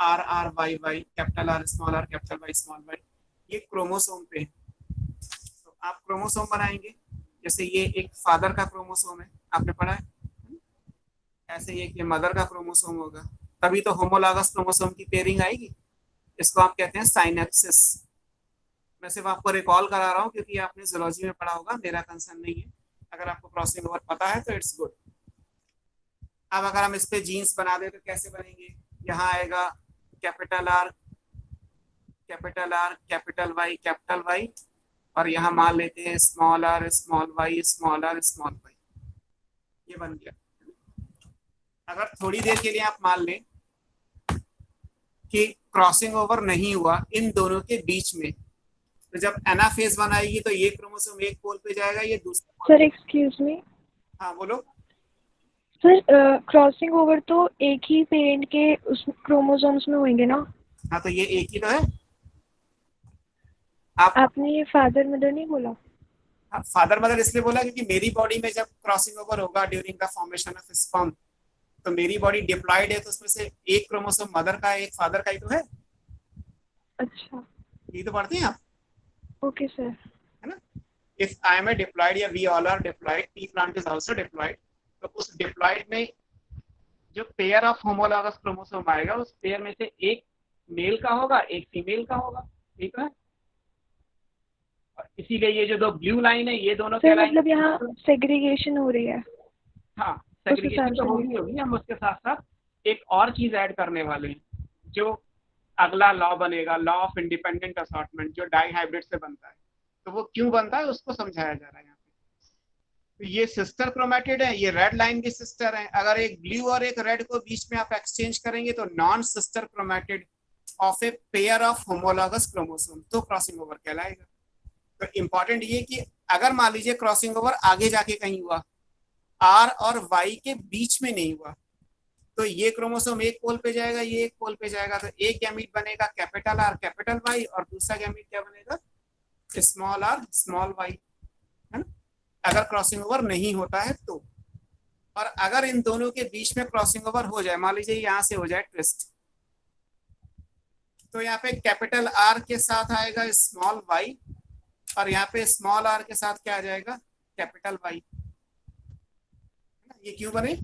R R Y Y, capital R small R capital Y small Y, ये क्रोमोसोम पे है। तो आप क्रोमोसोम बनाएंगे, जैसे ये एक फादर का क्रोमोसोम है, आपने पढ़ा है, ऐसे ये मदर का क्रोमोसोम होगा, तभी तो होमोलॉगस क्रोमोसोम की पेयरिंग आएगी। इसको आप कहते हैं साइनेप्सिस। मैं सिर्फ आपको रिकॉल करा रहा हूँ क्योंकि आपने जूलॉजी में पढ़ा होगा, मेरा कंसर्न नहीं है। अगर आपको क्रॉसिंग ओवर पता है तो इट्स गुड। अब अगर हम इस पे जीन्स बना दे तो कैसे बनेंगे? यहाँ आएगा कैपिटल आर कैपिटल वाई, और यहाँ मान लेते हैं small R small Y small R small Y, ये बन गया। अगर थोड़ी देर के लिए आप मान लें कि क्रॉसिंग ओवर नहीं हुआ इन दोनों के बीच में, तो जब एनाफेज बनाएगी तो ये क्रोमोसोम एक पोल पे जाएगा, ये दूसरा। Sir excuse me. हाँ बोलो। सर क्रॉसिंग ओवर तो एक ही पेरेंट के उस क्रोमोसोम्स में होंगे ना? हाँ तो ये एक ही तो है। आपने ये फादर मदर नहीं बोला? फादर मदर इसलिए बोला क्योंकि मेरी बॉडी में जब क्रॉसिंग ओवर होगा during the formation of sperm, तो मेरी बॉडी डिप्लॉयड है, तो उसमें से एक क्रोमोसोम मदर का है, एक फादर का ही तो है। अच्छा, ये तो पढ़ते हैं आप। Okay sir. है ना? If I am a diploid या we all are diploid, pea plant is also diploid, तो उस डिप्लॉयड में जो पेयर ऑफ होमोलॉगस क्रोमोसोम आएगा, उस पेयर में से एक मेल का होगा, एक फीमेल का होगा, ठीक है। और इसीलिए ये जो दो ब्लू लाइन है, ये दोनों सर मतलब यहाँ सेग्रीगेशन हो रही है। हाँ सेग्रीगेशन तो होगी। हम उसके साथ साथ एक और चीज ऐड करने वाले हैं, जो अगला लॉ बनेगा, लॉ ऑफ इंडिपेंडेंट असॉर्टमेंट, जो डाई हाइब्रिड से बनता है। तो वो क्यों बनता है उसको समझाया जा रहा है यहाँ पे। तो ये सिस्टर क्रोमैटिड है, ये रेड लाइन भी सिस्टर है। अगर एक ब्लू और एक रेड को बीच में आप एक्सचेंज करेंगे तो non sister chromatid of a pair of homologous chromosome, तो क्रॉसिंग ओवर कहलाएगा। तो इंपॉर्टेंट ये कि अगर मान लीजिए क्रॉसिंग ओवर आगे जाके कहीं हुआ, आर और वाई के बीच में नहीं हुआ, तो ये क्रोमोसोम एक पोल पे जाएगा, ये एक पोल पे जाएगा, तो एक गैमीट बनेगा कैपिटल आर कैपिटल वाई, और दूसरा गैमीट क्या बनेगा? स्मॉल आर स्मॉल वाई, है ना? अगर क्रॉसिंग ओवर नहीं होता है तो। और अगर इन दोनों के बीच में क्रॉसिंग ओवर हो जाए, मान लीजिए यहाँ से हो जाए ट्विस्ट, तो यहाँ पे कैपिटल आर के साथ आएगा स्मॉल वाई, और यहाँ पे स्मॉल आर के साथ क्या आ जाएगा? Capital Y. ये क्यों बने?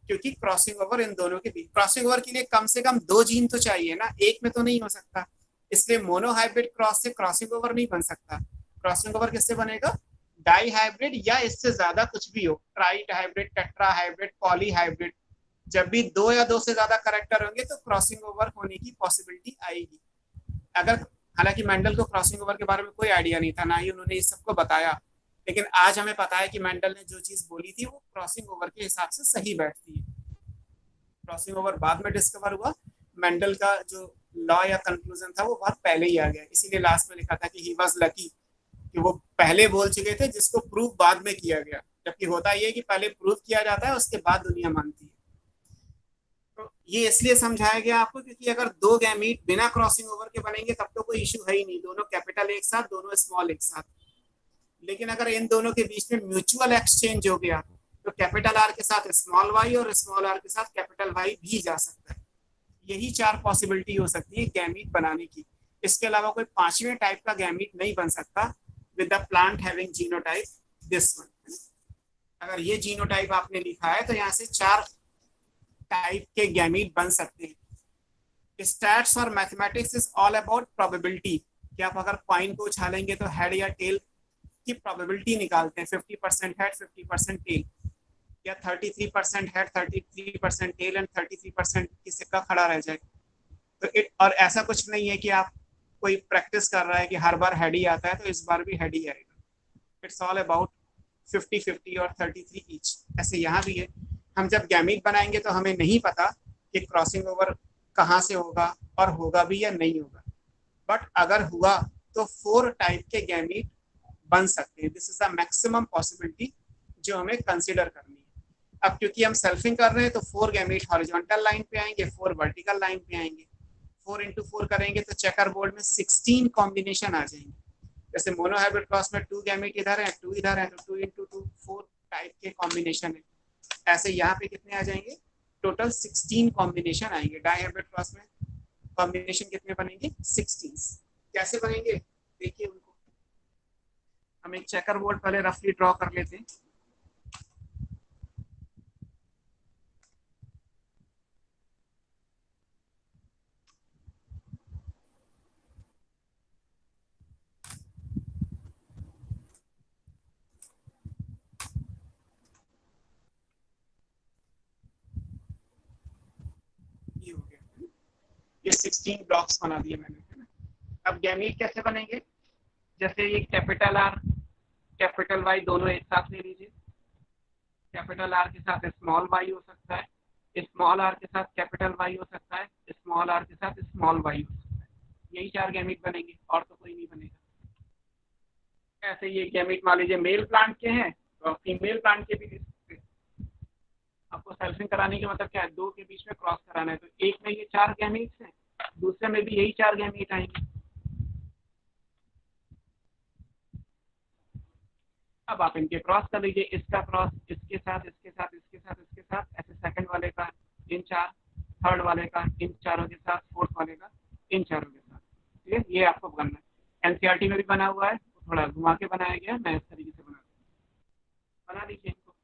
क्योंकि क्रॉसिंग ओवर इन दोनों के बीच। क्रॉसिंग ओवर के लिए कम से कम 2 जीन तो चाहिए ना, एक में तो नहीं हो सकता। इसलिए मोनोहाइब्रिड क्रॉस से क्रॉसिंग ओवर नहीं बन सकता। क्रॉसिंग ओवर किससे बनेगा? डाई हाइब्रिड या इससे ज्यादा कुछ भी हो, try hybrid, tetra hybrid, poly hybrid. जब भी 2 या 2 से ज्यादा करेक्टर होंगे तो क्रॉसिंग ओवर होने की पॉसिबिलिटी आएगी। अगर हालांकि मेंडल को क्रॉसिंग ओवर के बारे में कोई आइडिया नहीं था, ना ही उन्होंने इस सबको बताया, लेकिन आज हमें पता है कि मेंडल ने जो चीज बोली थी वो क्रॉसिंग ओवर के हिसाब से सही बैठती है। क्रॉसिंग ओवर बाद में डिस्कवर हुआ, मेंडल का जो लॉ या कंक्लूजन था वो बहुत पहले ही आ गया, इसीलिए लास्ट में लिखा था कि ही वाज लकी कि वो पहले बोल चुके थे, जिसको प्रूफ बाद में किया गया। जबकि होता ये कि पहले प्रूफ किया जाता है, उसके बाद दुनिया मानती है। तो ये इसलिए समझाया गया आपको क्योंकि अगर 2 गैमीट बिना क्रॉसिंग ओवर के बनेंगे तब तो कोई इशू है ही नहीं, दोनों कैपिटल एक साथ, दोनों स्मॉल एक साथ। लेकिन अगर इन दोनों के बीच में म्यूचुअल एक्सचेंज हो गया तो कैपिटल आर के साथ स्मॉल वाई और स्मॉल आर के साथ कैपिटल वाई भी जा सकता है। यही 4 पॉसिबिलिटी हो सकती है गैमीट बनाने की। इसके अलावा कोई 5वें टाइप का गैमीट नहीं बन सकता with the plant having genotype this one. अगर ये जीनोटाइप आपने लिखा है तो यहाँ से 4 टाइप के गैमीट बन सकते हैं। स्टैट्स और mathematics is all about probability कि आप अगर कॉइन को उछालेंगे तो हेड या टेल की प्रोबेबिलिटी निकालते हैं, 50% हेड 50% टेल, या 33% हेड 33% टेल एंड 33% की सिक्का खड़ा रह जाए। तो और ऐसा कुछ नहीं है कि आप कोई प्रैक्टिस कर रहा है कि हर बार हेड ही आता है तो इस बार भी हेड ही आएगा। इट्स ऑल अबाउट 50-50 और 33 ईच। ऐसे यहाँ भी है, हम जब गैमीट बनाएंगे तो हमें नहीं पता कि क्रॉसिंग ओवर कहाँ से होगा और होगा भी या नहीं होगा, बट अगर हुआ तो 4 टाइप के गैमीट बन सकते हैं। This is the maximum possibility जो हमें कंसिडर करनी है। अब क्योंकि हम सेल्फिंग कर रहे हैं तो 4 गैमीट हॉरिजॉन्टल लाइन पे आएंगे, 4 वर्टिकल लाइन पे आएंगे। 4 into 4 करेंगे तो चेकर बोर्ड में 16 कॉम्बिनेशन आ जाएंगे। जैसे मोनोहाइब्रिड क्रॉस में 2 गैमीट इधर है 2 इधर है, तो 2 into 2 4 टाइप के कॉम्बिनेशन है। ऐसे यहाँ पे कितने आ जाएंगे, टोटल 16 कॉम्बिनेशन आएंगे। डाइहाइब्रिड क्रॉस में कॉम्बिनेशन कितने बनेंगे, 16। कैसे बनेंगे देखिए उनको, हम एक चेकर बोर्ड पहले रफली ड्रॉ कर लेते हैं। ये हो गया, ये 16 ब्लॉक्स बना दिए मैंने। अब गैमीट कैसे बनेंगे, जैसे ये कैपिटल आर कैपिटल वाई दोनों एक साथ ले लीजिए। कैपिटल आर के साथ स्मॉल वाई हो सकता है, स्मॉल आर के साथ कैपिटल वाई हो सकता है, स्मॉल आर के साथ स्मॉल वाई हो सकता है। यही 4 गैमीट बनेंगे और तो कोई नहीं बनेगा। ऐसे ये गैमीट मान लीजिए मेल प्लांट के हैं तो फीमेल प्लांट के भी ले सकते हैं। आपको सेल्फिंग कराने का मतलब क्या है, 2 के बीच में क्रॉस कराना है, तो एक में ये 4 गैमीट्स हैं, दूसरे में भी यही 4 गैमीट आएंगे। अब आप इनके क्रॉस कर लीजिए, इसका क्रॉस इसके साथ इसके साथ इसके साथ इसके साथ, ऐसे सेकंड वाले का इन 4, थर्ड वाले का इन चारों के साथ, फोर्थ वाले का इन चारों के साथ। ठीक है, ये आपको करना है। एनसीईआरटी में भी बना हुआ है, थोड़ा घुमा के बनाया गया, मैं इस तरीके से बना लीजिए इनको।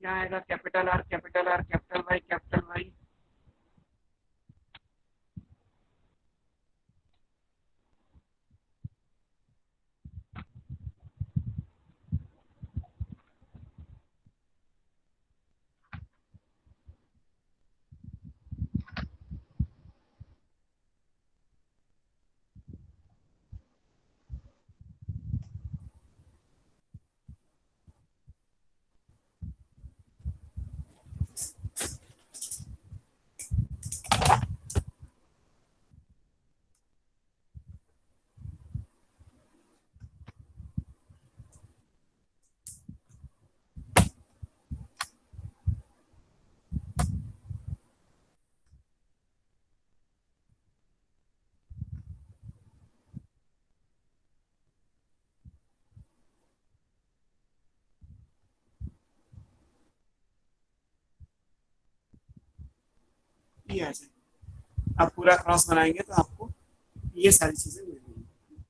यहाँ आएगा कैपिटल आर कैपिटल वाई। ये आ जाए। अब पूरा क्रॉस बनाएंगे तो आपको ये सारी चीजें मिल जाएंगी।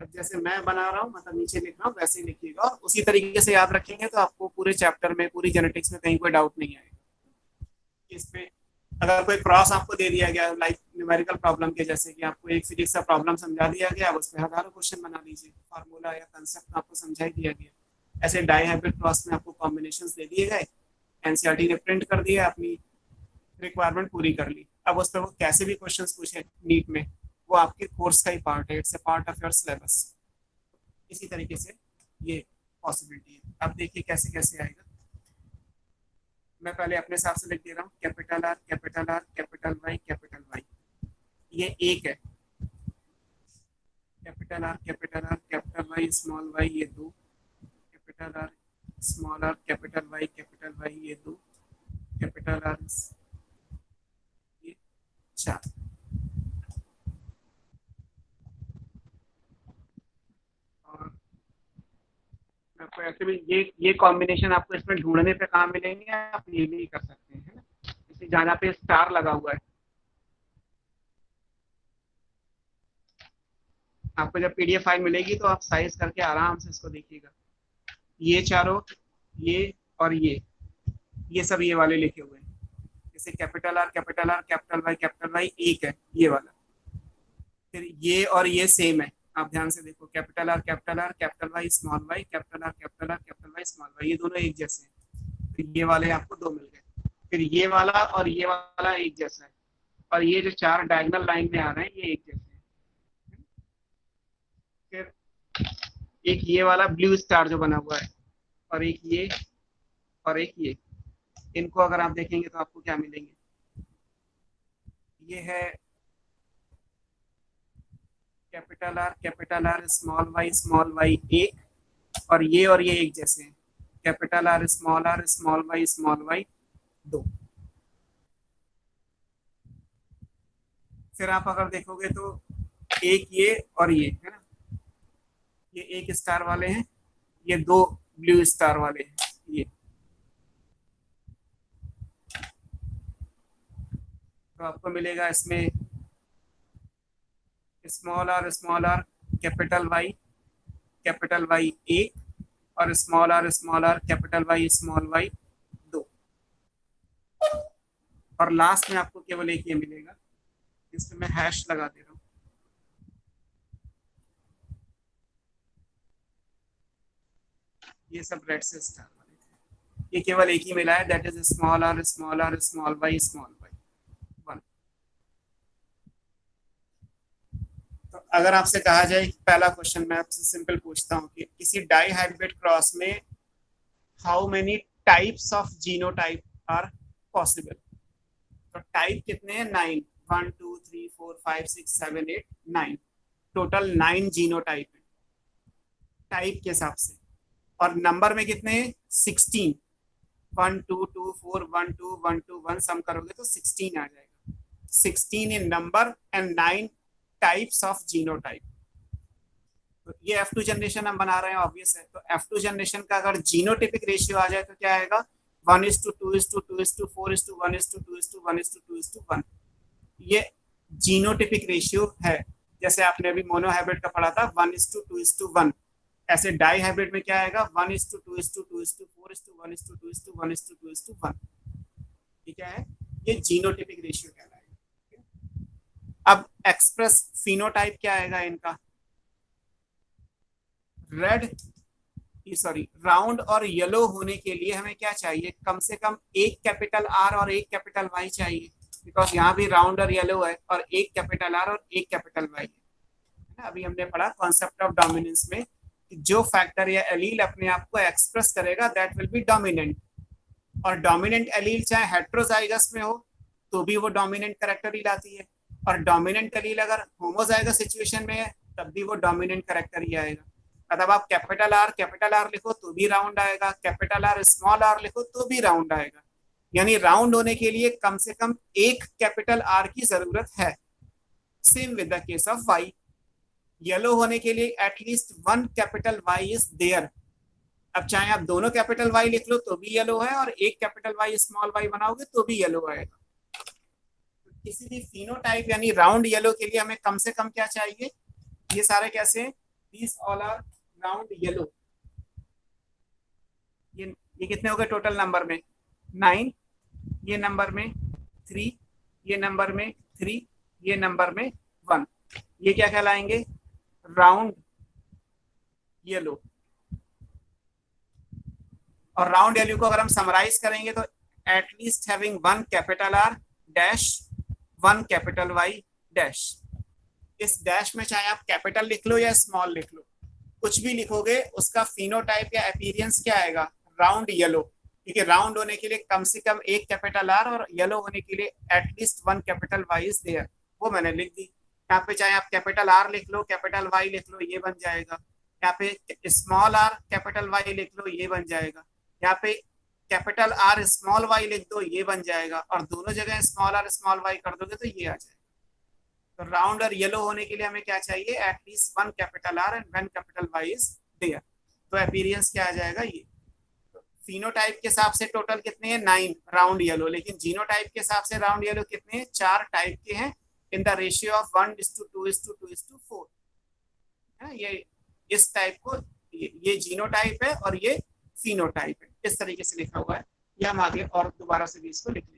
अब जैसे मैं बना रहा हूँ, मतलब नीचे लिख रहा हूँ, वैसे ही लिखिएगा और उसी तरीके से याद रखेंगे तो आपको पूरे चैप्टर में, पूरी जेनेटिक्स में कहीं कोई डाउट नहीं आएगा। इसमें अगर कोई क्रॉस आपको दे दिया गया लाइक न्यूमेरिकल प्रॉब्लम के, जैसे कि आपको एक फिजिक्स का प्रॉब्लम समझा दिया गया, उस पर हजारों क्वेश्चन बना लीजिए, फार्मूला या कंसेप्ट आपको समझा ही दिया गया। ऐसे डाइहाइब्रिड क्रॉस में आपको कॉम्बिनेशंस दे दिए गए, एनसीईआरटी ने प्रिंट कर दिया, अपनी रिक्वायरमेंट पूरी कर ली। अब उस पर वो कैसे भी क्वेश्चन पूछे नीट में, वो आपके कोर्स का ही पार्ट है, it's a part of your syllabus. इसी तरीके से ये पॉसिबिलिटी है। अब देखिए कैसे कैसे आएगा। मैं पहले अपने हिसाब से लिख दे रहा हूँ, कैपिटल आर कैपिटल वाई, ये एक है। Capital R capital Y small Y, ये 2। Capital R small R capital Y ये 2। कैपिटल आर ये 4। और आपको ऐसे भी ये कॉम्बिनेशन आपको इसमें ढूंढने पे कहाँ मिलेंगे, आप ये भी कर सकते हैं, इसलिए जहाँ पे स्टार लगा हुआ है, आपको जब पीडीएफ फाइल मिलेगी तो आप साइज करके आराम से इसको देखिएगा। ये चारों, ये और ये सब ये वाले लिखे हुए हैं। जैसे कैपिटल आर कैपिटल वाई एक है ये वाला, फिर ये और ये सेम है, आप ध्यान से देखो, capital R capital R capital Y small Y, capital R capital R capital Y small Y, ये दोनों एक जैसे हैं। तो ये वाले आपको दो मिल गए। फिर ये वाला और ये वाला एक जैसा है, और ये जो चार डायगोनल लाइन में आ रहे हैं ये एक जैसे हैं। फिर एक ये वाला ब्लू स्टार जो बना हुआ है, और एक ये, और एक ये, इनको अगर आप देखेंगे तो आपको क्या मिलेंगे, ये है कैपिटल आर स्मॉल वाई एक, और ये एक जैसे हैं, कैपिटल आर स्मॉल वाई दो। फिर आप अगर देखोगे तो एक ये और ये है ना, ये एक स्टार वाले हैं, ये दो ब्लू स्टार वाले हैं, ये तो आपको मिलेगा इसमें स्मॉल आर कैपिटल वाई एक, और स्मॉल आर कैपिटल वाई दो, और लास्ट में आपको केवल एक ये मिलेगा, इसमें मैं हैश लगा दे रहा हूँ। ये सब रेड से स्टार वाले थे, ये केवल एक ही मिला है, that is small R small Y 1। तो अगर आपसे कहा जाए, पहला क्वेश्चन मैं आपसे सिंपल पूछता हूँ कि किसी डाई हाइब्रिड क्रॉस में how many types of genotype are possible. तो टाइप कितने हैं, 9, 1 2 3 4 5 6 7 8 9, टोटल 9 जीनोटाइप है टाइप के हिसाब से, और नंबर में कितने हैं, 16, 1 2 2 4 1 2 1 2 1 सम करोगे तो 16 आ जाएगा, 16 in number and 9 types of genotype. तो ये F2 जनरेशन हम बना रहे हैं, ऑब्वियस है। तो F2 जनरेशन का अगर जीनोटिपिक रेशियो आ जाए तो क्या आएगा, 1:2:2:4:1:1:2:1 ये जीनोटिपिक रेशियो है। जैसे आपने अभी मोनो हाइब्रिड का पढ़ा था 1:2:1, ऐसे डाई हाइब्रिड में क्या आएगा, 1:2:2:4:1:2:1:2:1। ठीक है, ये जीनोटिपिक रेशियो कहलाएगा। अब एक्सप्रेस फिनोटाइप क्या आएगा इनका, राउंड और येलो होने के लिए हमें क्या चाहिए, कम से कम एक कैपिटल आर और एक कैपिटल वाई चाहिए, बिकॉज यहाँ भी राउंड और येलो है, और एक कैपिटल आर और एक कैपिटल वाई है। अभी हमने पढ़ा कॉन्सेप्ट ऑफ डोमिनेंस में कि जो फैक्टर या एलील अपने आप को एक्सप्रेस करेगा दैट विल बी डोमिनेंट, और डोमिनेंट एलील चाहे हेट्रोजाइगस में हो तो भी वो डोमिनेंट कैरेक्टर ही लाती है, और डोमिनेंट एलील अगर होमोजाइगस सिचुएशन में है तब भी वो डोमिनेंट कैरेक्टर ही आएगा। मतलब आप कैपिटल आर लिखो तो भी राउंड आएगा, कैपिटल आर स्मॉल आर लिखो तो भी राउंड आएगा। यानी राउंड होने के लिए कम से कम एक कैपिटल आर की जरूरत है। Same with the case of Y, yellow होने के लिए at least 1 capital Y is there. अब चाहे आप दोनों कैपिटल वाई लिख लो तो भी येलो है, और एक कैपिटल वाई स्मॉल वाई बनाओगे तो भी येलो आएगा। किसी भी फिनोटाइप यानी राउंड येलो के लिए हमें कम से कम क्या चाहिए, ये सारे कैसे, these all are round yellow। ये कितने हो गए टोटल नंबर में, 9, ये नंबर में 3, ये नंबर में 3, ये नंबर में 1, ये क्या कहलाएंगे, राउंड येलो। और राउंड येलो को अगर हम समराइज करेंगे तो at least having 1 capital R dash 1 capital Y dash. इस डैश में चाहे आप कैपिटल लिख लो या स्मॉल लिख लो, कुछ भी लिखोगे उसका फिनोटाइप या अपीयरेंस क्या आएगा, राउंड येलो। क्योंकि राउंड होने के लिए कम से कम एक कैपिटल आर और येलो होने के लिए at least 1 capital Y is there, वो मैंने लिख दी। यहाँ पे चाहे आप कैपिटल आर लिख लो कैपिटल वाई लिख लो ये बन जाएगा, यहाँ पे स्मॉल आर कैपिटल वाई लिख लो ये बन जाएगा, यहाँ पे कैपिटल आर स्मॉल वाई लिख दो ये बन जाएगा, और दोनों जगह स्मॉल आर स्मॉल वाई कर दोगे तो ये आ जाएगा। तो राउंड और येलो होने के लिए हमें क्या चाहिए, at least 1 capital R and 1 capital Y is there. तो अपीयरेंस क्या आ जाएगा, ये। तो फिनोटाइप के हिसाब से टोटल कितने हैं, 9 राउंड येलो, लेकिन जीनोटाइप के हिसाब से राउंड येलो कितने हैं, 4 टाइप के हैं इन द रेशियो ऑफ 1:2:2:4। ये इस टाइप को, ये जीनोटाइप है और ये फिनोटाइप है, इस तरीके से लिखा हुआ है। ये हम आगे और दोबारा से भी इसको लिख लेंगे।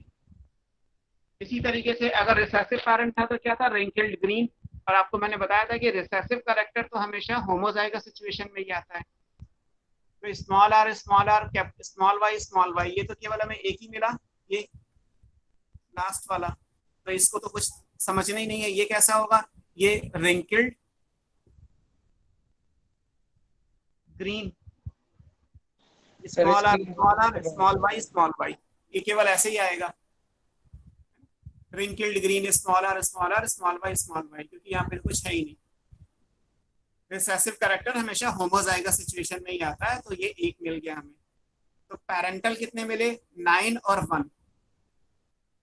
इसी तरिके से अगर रिसेसिव पैरेंट था तो क्या था, रिंकल्ड ग्रीन, और आपको मैंने बताया था कि रिसेसिव कैरेक्टर तो हमेशा होमोजाइगस सिचुएशन में ही आता है। तो स्मॉल आर स्मॉल वाई ये तो केवल हमें एक ही मिला, ये लास्ट वाला, तो इसको तो कुछ समझना ही नहीं है। ये कैसा होगा, ये wrinkled green, sir small Y, ये केवल ऐसे ही आएगा, रिंकल्ड ग्रीन स्मॉल वाई, क्योंकि यहाँ पे कुछ है ही नहीं। रिसेसिव कैरेक्टर हमेशा होमोजाइगस सिचुएशन में ही आता है, तो ये एक मिल गया हमें। तो पैरेंटल कितने मिले, 9 और 1।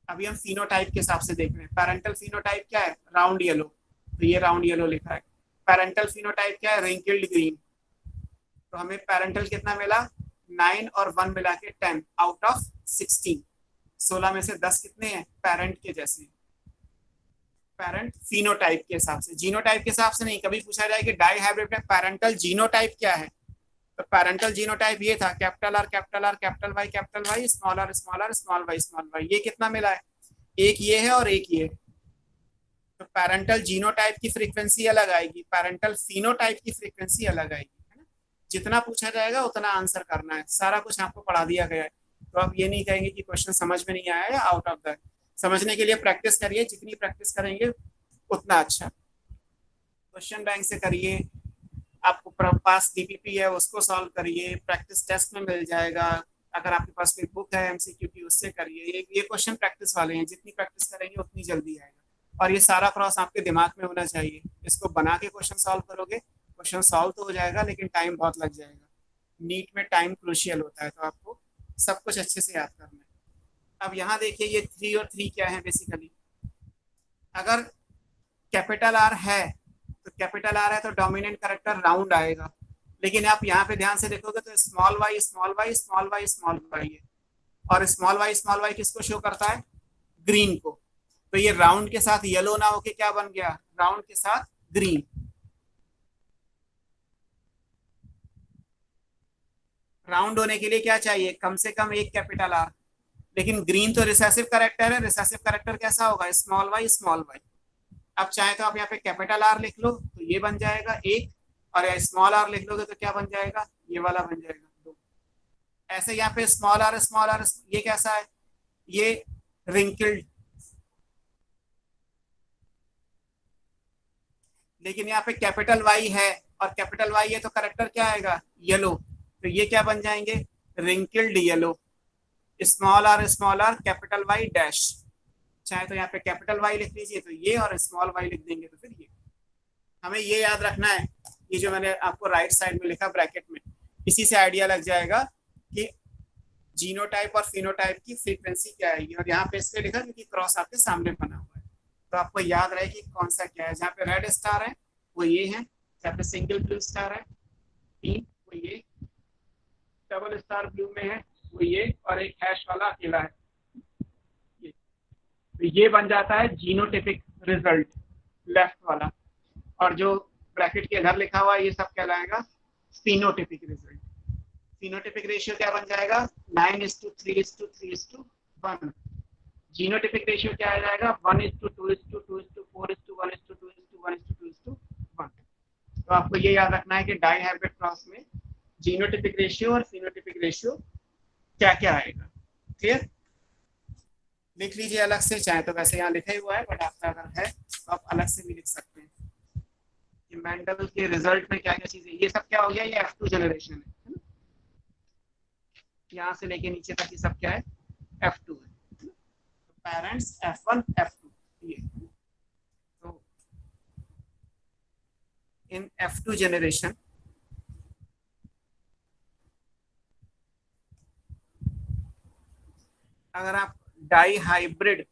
अभी हम फिनोटाइप के हिसाब से देख रहे हैं। पैरेंटल फिनोटाइप क्या है, राउंड येलो, तो ये राउंड येलो लिखा है। पैरेंटल फिनोटाइप क्या है, रिंकल्ड ग्रीन। तो हमें पैरेंटल कितना मिला, 9 और 1 मिला के 10 आउट ऑफ 16। 16 में से 10 कितने हैं, पेरेंट के जैसे, पेरेंट फिनोटाइप के हिसाब से, जीनोटाइप के हिसाब से नहीं। कभी पूछा जाए कि डाई हाइब्रिड में पैरेंटल जीनोटाइप क्या है, तो पैरेंटल जीनोटाइप ये था, capital R capital Y small Y. ये कितना मिला है, एक ये है और एक ये। तो पैरेंटल जीनोटाइप की फ्रीक्वेंसी अलग आएगी, पैरेंटल फिनोटाइप की फ्रीक्वेंसी अलग आएगी, है ना। जितना पूछा जाएगा उतना आंसर करना है, सारा कुछ आपको पढ़ा दिया गया है। तो आप ये नहीं कहेंगे कि क्वेश्चन समझ में नहीं आया या आउट ऑफ द। समझने के लिए प्रैक्टिस करिए, जितनी प्रैक्टिस करेंगे उतना अच्छा। क्वेश्चन बैंक से करिए, आपको पास डीपीपी है उसको सॉल्व करिए, प्रैक्टिस टेस्ट में मिल जाएगा। अगर आपके पास कोई बुक है एमसीक्यू की उससे करिए। ये क्वेश्चन प्रैक्टिस वाले हैं, जितनी प्रैक्टिस करेंगे उतनी जल्दी आएगा। और ये सारा क्रॉस आपके दिमाग में होना चाहिए। इसको बना के क्वेश्चन सॉल्व करोगे, क्वेश्चन सॉल्व तो हो जाएगा लेकिन टाइम बहुत लग जाएगा। नीट में टाइम क्रूशियल होता है, तो आपको सब कुछ अच्छे से याद करना है। अब यहाँ देखिए, ये 3 और 3 क्या है बेसिकली। अगर कैपिटल आर है तो कैपिटल आर है तो डोमिनेंट कैरेक्टर राउंड आएगा। लेकिन आप यहाँ पे ध्यान से देखोगे तो स्मॉल वाई है, और स्मॉल वाई किसको शो करता है, ग्रीन को। तो ये राउंड के साथ येलो ना होके क्या बन गया, राउंड के साथ ग्रीन। राउंड होने के लिए क्या चाहिए, कम से कम एक कैपिटल आर। लेकिन ग्रीन तो रिसेसिव कैरेक्टर है, रिसेसिव कैरेक्टर कैसा होगा, स्मॉल वाई। अब चाहे तो आप यहाँ पे कैपिटल आर लिख लो तो ये बन जाएगा एक, और या स्मॉल आर लिख लोगे तो क्या बन जाएगा, ये वाला बन जाएगा 2। ऐसे यहाँ पे स्मॉल आर ये कैसा है, ये रिंकल्ड। लेकिन यहाँ पे कैपिटल वाई है, और कैपिटल वाई है तो कैरेक्टर क्या आएगा, येलो। तो ये क्या बन जाएंगे, wrinkled yellow. Small R capital Y dash. चाहे तो यहाँ पे कैपिटल वाई लिख लीजिए तो ये, और स्मॉल वाई लिख देंगे तो फिर ये। हमें ये याद रखना है, ये जो मैंने आपको राइट साइड में लिखा ब्रैकेट में, इसी से आइडिया लग जाएगा कि जीनोटाइप और फिनोटाइप की फ्रीक्वेंसी क्या आएगी। और यहाँ पे इसलिए लिखा क्योंकि क्रॉस आपके सामने बना हुआ है, तो आपको याद रहे कि कौन सा क्या है। जहाँ पे रेड स्टार है वो ये है, जहाँ पे सिंगल ब्लू स्टार है 3 वो ये, डबल स्टार ब्लू में है वो ये, और एक हैश वाला अकेला है ये। तो ये बन जाता है जीनोटिपिक रिजल्ट, लेफ्ट वाला। और जो ब्रैकेट के इधर लिखा हुआ है ये सब कहलाएगा फिनोटिपिक रिजल्ट। फिनोटिपिक रेशियो क्या बन जाएगा, 9:3:3:1। जीनोटिपिक रेशियो क्या आ जाएगा, 1:2:2:4:1:2:1:2:1। तो आपको ये याद रखना है कि डाई हाइब्रिड क्रॉस में जीनोटिपिक रेशियो और फिनोटिपिक रेशियो क्या क्या आएगा। क्लियर, लिख लीजिए अलग से, चाहे तो वैसे यहाँ लिखा ही हुआ है, बट आपका अगर है तो आप अलग से भी लिख सकते हैं कि मेंडल के रिजल्ट में क्या क्या चीजें। ये सब क्या हो गया, ये F2 जनरेशन है ना? यहाँ से लेके नीचे तक ये सब क्या है, F2 है। पेरेंट्स F1 F2 ये। तो इन F2 जनरेशन अगर आप डाई हाइब्रिड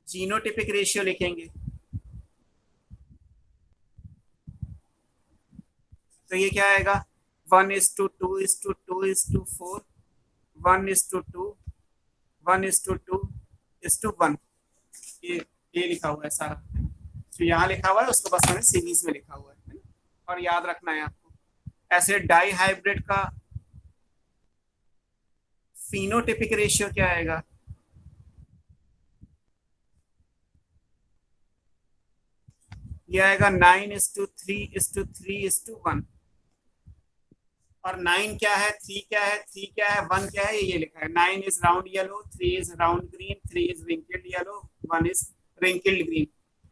जीनोटिपिक रेशियो लिखेंगे तो ये क्या आएगा, 1:2:2:4, 1:2, 1:2:1। ये लिखा हुआ है सारा, जो यहाँ लिखा हुआ है उसको बस मैंने सीरीज में लिखा हुआ है। और याद रखना है आपको, ऐसे डाई हाइब्रिड का फिनोटिपिक रेशियो क्या आएगा, ये आएगा 9:3:3:1। और 9 क्या है, 3 क्या है, 3 क्या है, 1 क्या है, ये लिखा है। 9 is round yellow, 3 is round green, 3 is wrinkled yellow, 1 is wrinkled green.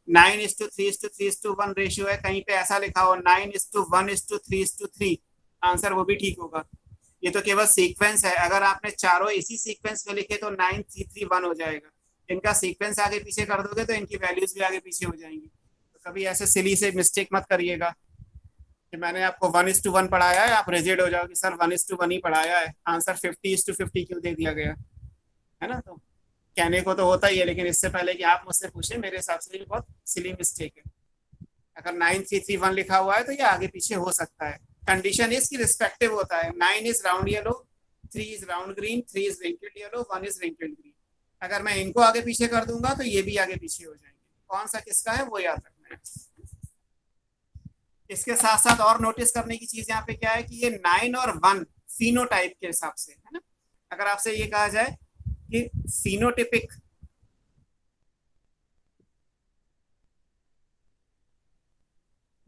9:3:3:1 ratio है, कहीं पे ऐसा लिखा हो 9:1:3:3, आंसर वो भी ठीक होगा। ये तो केवल सीक्वेंस है, अगर आपने चारों इसी सीक्वेंस में लिखे तो 9:3:3:1 हो जाएगा। इनका सीक्वेंस आगे पीछे कर दोगे तो इनकी वैल्यूज भी आगे पीछे हो जाएंगी। तो कभी ऐसे सिली से मिस्टेक मत करिएगा कि मैंने आपको 1:1 पढ़ाया है, आप रिजिड हो जाओ कि सर 1:1 ही पढ़ाया है, आंसर 50:50 क्यों दे दिया गया है ना। तो कहने को तो होता ही है, लेकिन इससे पहले कि आप मुझसे पूछें, मेरे हिसाब से ये बहुत सिली मिस्टेक है। अगर 9:3:3:1 लिखा हुआ है तो ये आगे पीछे हो सकता है। कंडीशन इसकी रिस्पेक्टिव होता है। 9 is round yellow, 3 is round green, 3 is wrinkled yellow, 1 is wrinkled green. अगर मैं इनको आगे पीछे कर दूंगा तो ये भी आगे पीछे हो जाएंगे। कौन सा किसका है वो याद रखना है। इसके साथ साथ और नोटिस करने की चीज यहाँ पे क्या है कि ये 9 और 1 फिनोटाइप के हिसाब से है ना। अगर आपसे ये कहा जाए कि फिनोटिपिक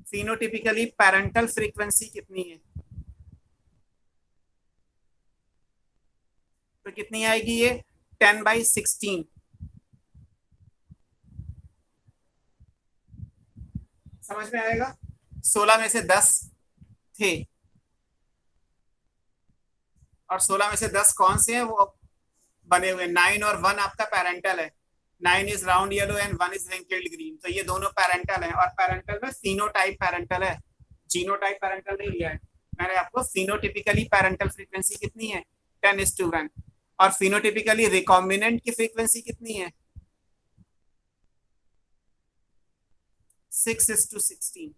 फिनोटिपिकली पैरेंटल फ्रीक्वेंसी कितनी है, तो कितनी आएगी ये 10/16। समझ में आएगा। 16 में से 10 थे और 16 में से 10 कौन से हैं वो बने हुए। 9 और 1 आपका पैरेंटल है। 9 is round yellow and 1 is wrinkled green, तो ये दोनों पैरेंटल हैं। और पैरेंटल में फिनोटाइप पैरेंटल है, जीनोटाइप पैरेंटल नहीं लिया है मैंने। आपको फिनोटिपिकली पैरेंटल फ्रीक्वेंसी कितनी है 10:1। और फिनोटिपिकली रिकॉम्बिनेंट की फ्रीक्वेंसी कितनी है 6:16।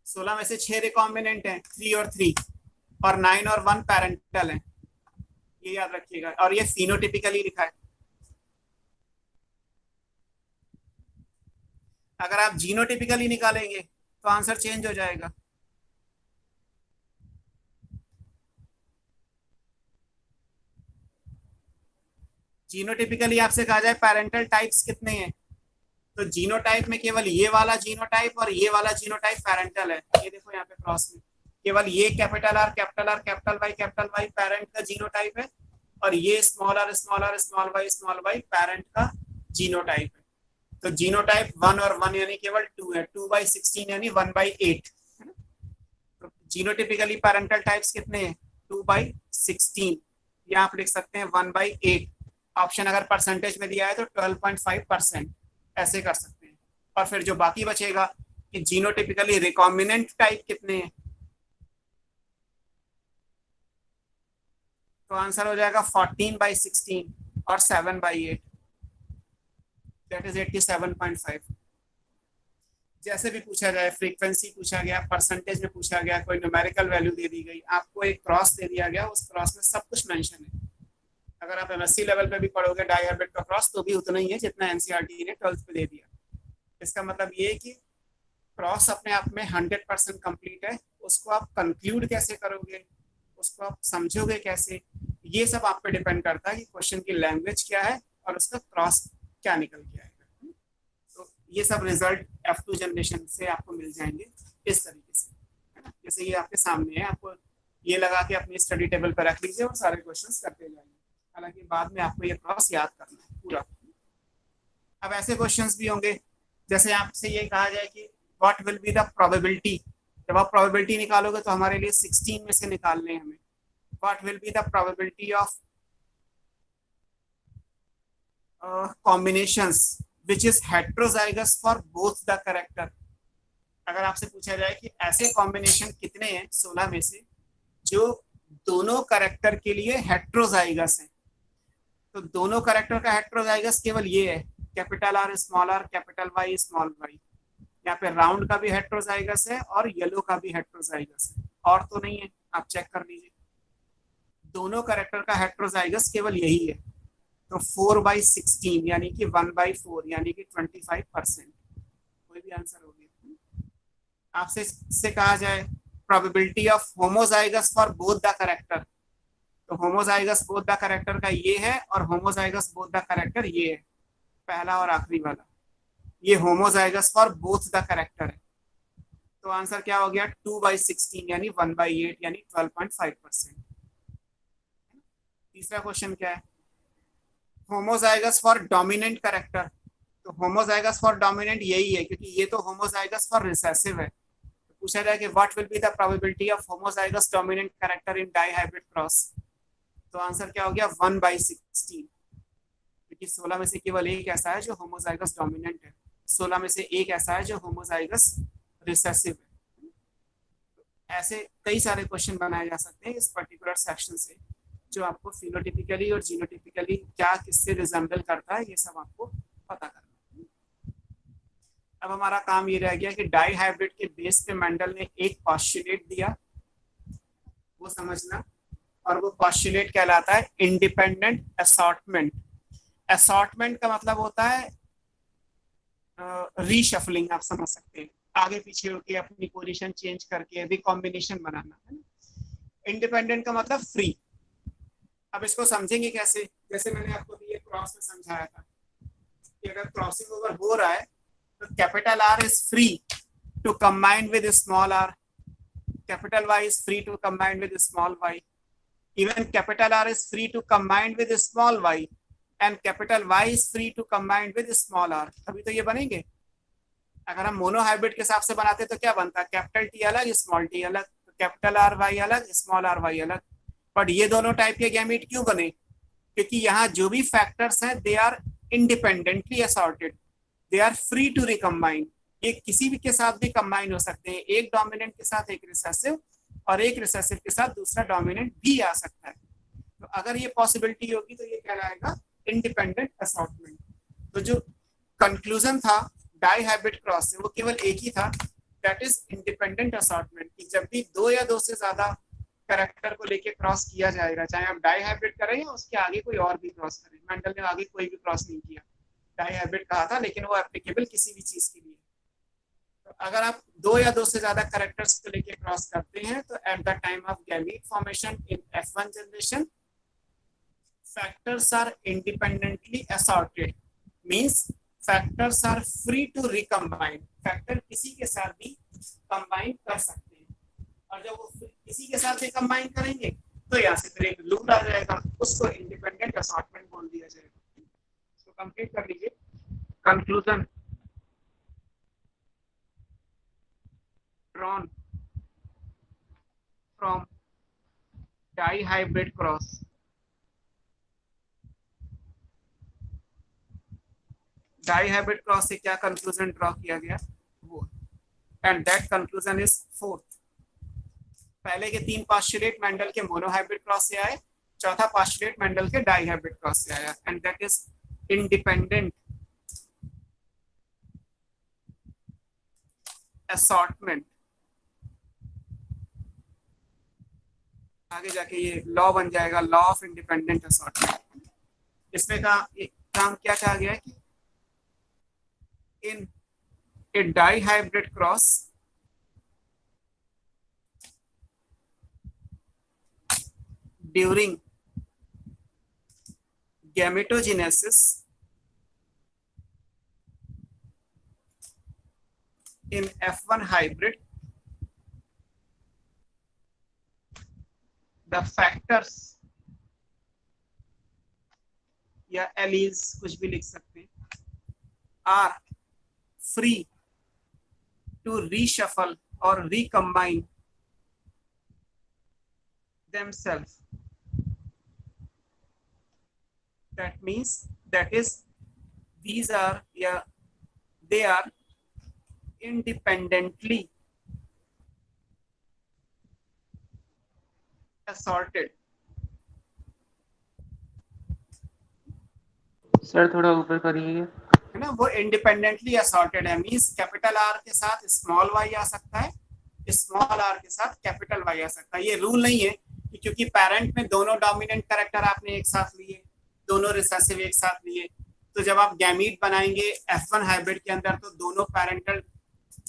16 में से 6 रिकॉम्बिनेंट हैं, 3 और 3, और 9 और 1 पैरेंटल है, ये याद रखिएगा। और ये फिनोटिपिकली लिखा है। अगर आप जीनोटिपिकली निकालेंगे तो आंसर चेंज हो जाएगा। जीनोटिपिकली आपसे कहा जाए पैरेंटल टाइप्स कितने हैं, तो जीनोटाइप में केवल ये वाला जीनोटाइप और ये वाला जीनोटाइप पैरेंटल है। ये देखो यहाँ पे क्रॉस में केवल ये capital R capital R capital Y parent का जीनोटाइप है, और ये small R small Y parent का जीनोटाइप है। तो जीनोटाइप 1 और 1 यानी केवल 2 है, 2/16 यानी 1/8 है ना। तो जीनोटिपिकली पैरेंटल टाइप्स कितने हैं 2/16, या आप लिख सकते हैं 1/8। ऑप्शन अगर परसेंटेज में दिया है तो 12.5%, ऐसे कर सकते हैं। और फिर जो बाकी बचेगा कि जीनोटिपिकली रिकॉम्बिनेंट टाइप कितने हैं, तो आंसर हो जाएगा 14/16 और 7/8, दैट इज 87.5। जैसे भी पूछा जाए, फ्रीक्वेंसी पूछा गया, परसेंटेज में पूछा गया, कोई न्यूमेरिकल वैल्यू दे दी गई, आपको एक क्रॉस दे दिया गया, उस क्रॉस में सब कुछ मेंशन है। अगर आप एमएससी लेवल पे भी पढ़ोगे डायऑर्बिट का क्रॉस तो भी उतना ही है जितना एनसीईआरटी ने 12th पे दे दिया। इसका मतलब ये है कि क्रॉस अपने आप में 100% कंप्लीट है। उसको आप कंक्लूड कैसे करोगे, उसको आप समझोगे कैसे, ये सब आप पे डिपेंड करता है कि क्वेश्चन की लैंग्वेज क्या है और उसका क्रॉस क्या निकल के आएगा। तो ये सब रिजल्ट F2 जनरेशन से आपको मिल जाएंगे इस तरीके से, है ना। जैसे ये आपके सामने है, आपको ये लगा के अपनी स्टडी टेबल पर रख लीजिए और सारे क्वेश्चंस करते जाएंगे। हालांकि बाद में आपको ये क्रॉस याद करना है पूरा। अब ऐसे क्वेश्चंस भी होंगे जैसे आपसे ये कहा जाए कि what will be the probability. जब आप प्रोबेबिलिटी निकालोगे तो हमारे लिए 16 में से निकालने हैं हमें। What will be the probability of combinations which is heterozygous for both the character. अगर आपसे पूछा जाए कि ऐसे कॉम्बिनेशन कितने हैं 16 में से जो दोनों कैरेक्टर के लिए हेटेरोजाइगस हैं, तो दोनों कैरेक्टर का हेटेरोजाइगस केवल ये है, capital R capital Y small Y. यहाँ पे राउंड का भी हेटेरोजाइगस है और येलो का भी हेटेरोजाइगस है, और तो नहीं है, आप चेक कर लीजिए। दोनों कैरेक्टर का हेटेरोजाइगस केवल यही है। तो 4/16 यानी कि 1/4 यानी कि 25%, कोई भी आंसर हो गया। आपसे से कहा जाए probability of homozygous for both the character, तो होमोजाइगस बोथ द कैरेक्टर का ये है और होमोजाइगस बोथ द कैरेक्टर ये है, पहला और आखिरी वाला। ये homozygous for both the character है। तो आंसर क्या हो गया 2/16 यानी 1/8 यानी 12.5%। तीसरा क्वेश्चन क्या है, होमोजाइगस फॉर डोमिनेंट कैरेक्टर। तो होमोजाइगस फॉर डोमिनेंट यही है क्योंकि ये तो होमोजाइगस फॉर रिसेसिव है। तो पूछा जाए कि what will be the probability of homozygous dominant character in dihybrid cross. तो आंसर क्या हो गया 1/16 क्योंकि 16 में से केवल एक ऐसा है जो होमोजाइगस डोमिनेंट है, 16 में से एक ऐसा है जो होमोजाइगस रिसेसिव है। ऐसे कई सारे क्वेश्चन बनाए जा सकते हैं इस पर्टिकुलर सेक्शन से जो आपको फिनोटिपिकली और जीनोटिपिकली क्या किससे रिजेंबल करता है ये सब आपको पता करना है। अब हमारा काम ये रह गया कि डाई हाइब्रिड के बेस पे मेंडल ने एक पॉस्टुलेट दिया, वो समझना, और वो पॉस्टुलेट कहलाता है इंडिपेंडेंट असॉर्टमेंट। असॉर्टमेंट का मतलब होता है रीशफलिंग, आप समझ सकते हैं, आगे पीछे होके अपनी पोजीशन चेंज करके रिकॉम्बिनेशन बनाना है। इंडिपेंडेंट का मतलब फ्री। अब इसको समझेंगे कैसे, जैसे मैंने आपको ये क्रॉस में समझाया था कि अगर क्रॉसिंग ओवर हो रहा है तो capital R is free to combine with small R, capital Y is free to combine with small Y, even capital R is free to combine with small Y and capital Y is free to combine with small R. तभी तो ये बनेंगे। अगर हम मोनो हाइब्रिड के हिसाब से बनाते तो क्या बनता, कैपिटल टी अलग स्मॉल टी अलग, तो कैपिटल आर वाई अलग स्मॉल आर वाई अलग। बट ये दोनों टाइप के गैमीट क्यों बने, क्योंकि यहाँ जो भी फैक्टर्स हैं they are independently assorted, they are free to recombine. ये किसी भी के साथ भी कंबाइन हो सकते हैं, एक डोमिनेंट के साथ एक रिसेसिव और एक रिसेसिव के साथ दूसरा डोमिनेंट भी आ सकता है। तो अगर ये पॉसिबिलिटी होगी तो ये कहलाएगा इंडिपेंडेंट असॉर्टमेंट। तो जो कंक्लूजन था डाई हाइब्रिड क्रॉस से वो केवल एक ही था, दैट इज इंडिपेंडेंट असॉर्टमेंट, कि जब भी दो या दो से ज्यादा कैरेक्टर को लेके क्रॉस किया जाएगा, चाहे आप डाई हाइब्रिड करें या उसके आगे कोई और भी क्रॉस करें, मेंडल ने आगे कोई भी क्रॉस नहीं किया, डाई हाइब्रिड कहा था, लेकिन वो एप्लीकेबल किसी भी चीज के लिए। तो अगर आप दो या दो से ज्यादा कैरेक्टर्स को लेके क्रॉस करते हैं तो at the time of gamete formation in F1 generation factors are independently assorted, means factors are free to recombine, factor किसी के साथ भी combine कर सकते हैं, और जब वो किसी के साथ भी combine करेंगे तो यहाँ से फिर एक लूप आ जाएगा, उसको independent assortment बोल दिया जाएगा। इसको कंप्लीट कर लीजिए। Conclusion, drawn from dihybrid cross, dihybrid cross से क्या कंक्लूजन ड्रॉ किया गया वो, and that conclusion is fourth. पहले के तीन पोस्टुलेट मेंडल के मोनोहाइब्रिड क्रॉस से आए, चौथा पोस्टुलेट मेंडल के डाइहाइब्रिड क्रॉस से आया, and that is independent assortment. आगे जाके ये लॉ बन जाएगा, लॉ ऑफ इंडिपेंडेंट असॉर्टमेंट। इसमें काम क्या कहा गया है कि in a dihybrid cross during gametogenesis in F1 hybrid, the factors या एलीज कुछ भी लिख सकते हैं are free to reshuffle or recombine themselves. That means that is these are they are independently assorted. Sir थोड़ा ऊपर करिए, है ना, वो इंडिपेंडेंटली असॉर्टेड है, मींस कैपिटल आर के साथ स्मॉल वाई आ सकता है, स्मॉल आर के साथ कैपिटल वाई आ सकता है। ये रूल नहीं है कि क्योंकि पेरेंट में दोनों डोमिनेंट कैरेक्टर आपने एक साथ लिए, दोनों रिसेसिव एक साथ लिए, तो जब आप गैमीट बनाएंगे F1 हाइब्रिड के अंदर तो दोनों पैरेंटल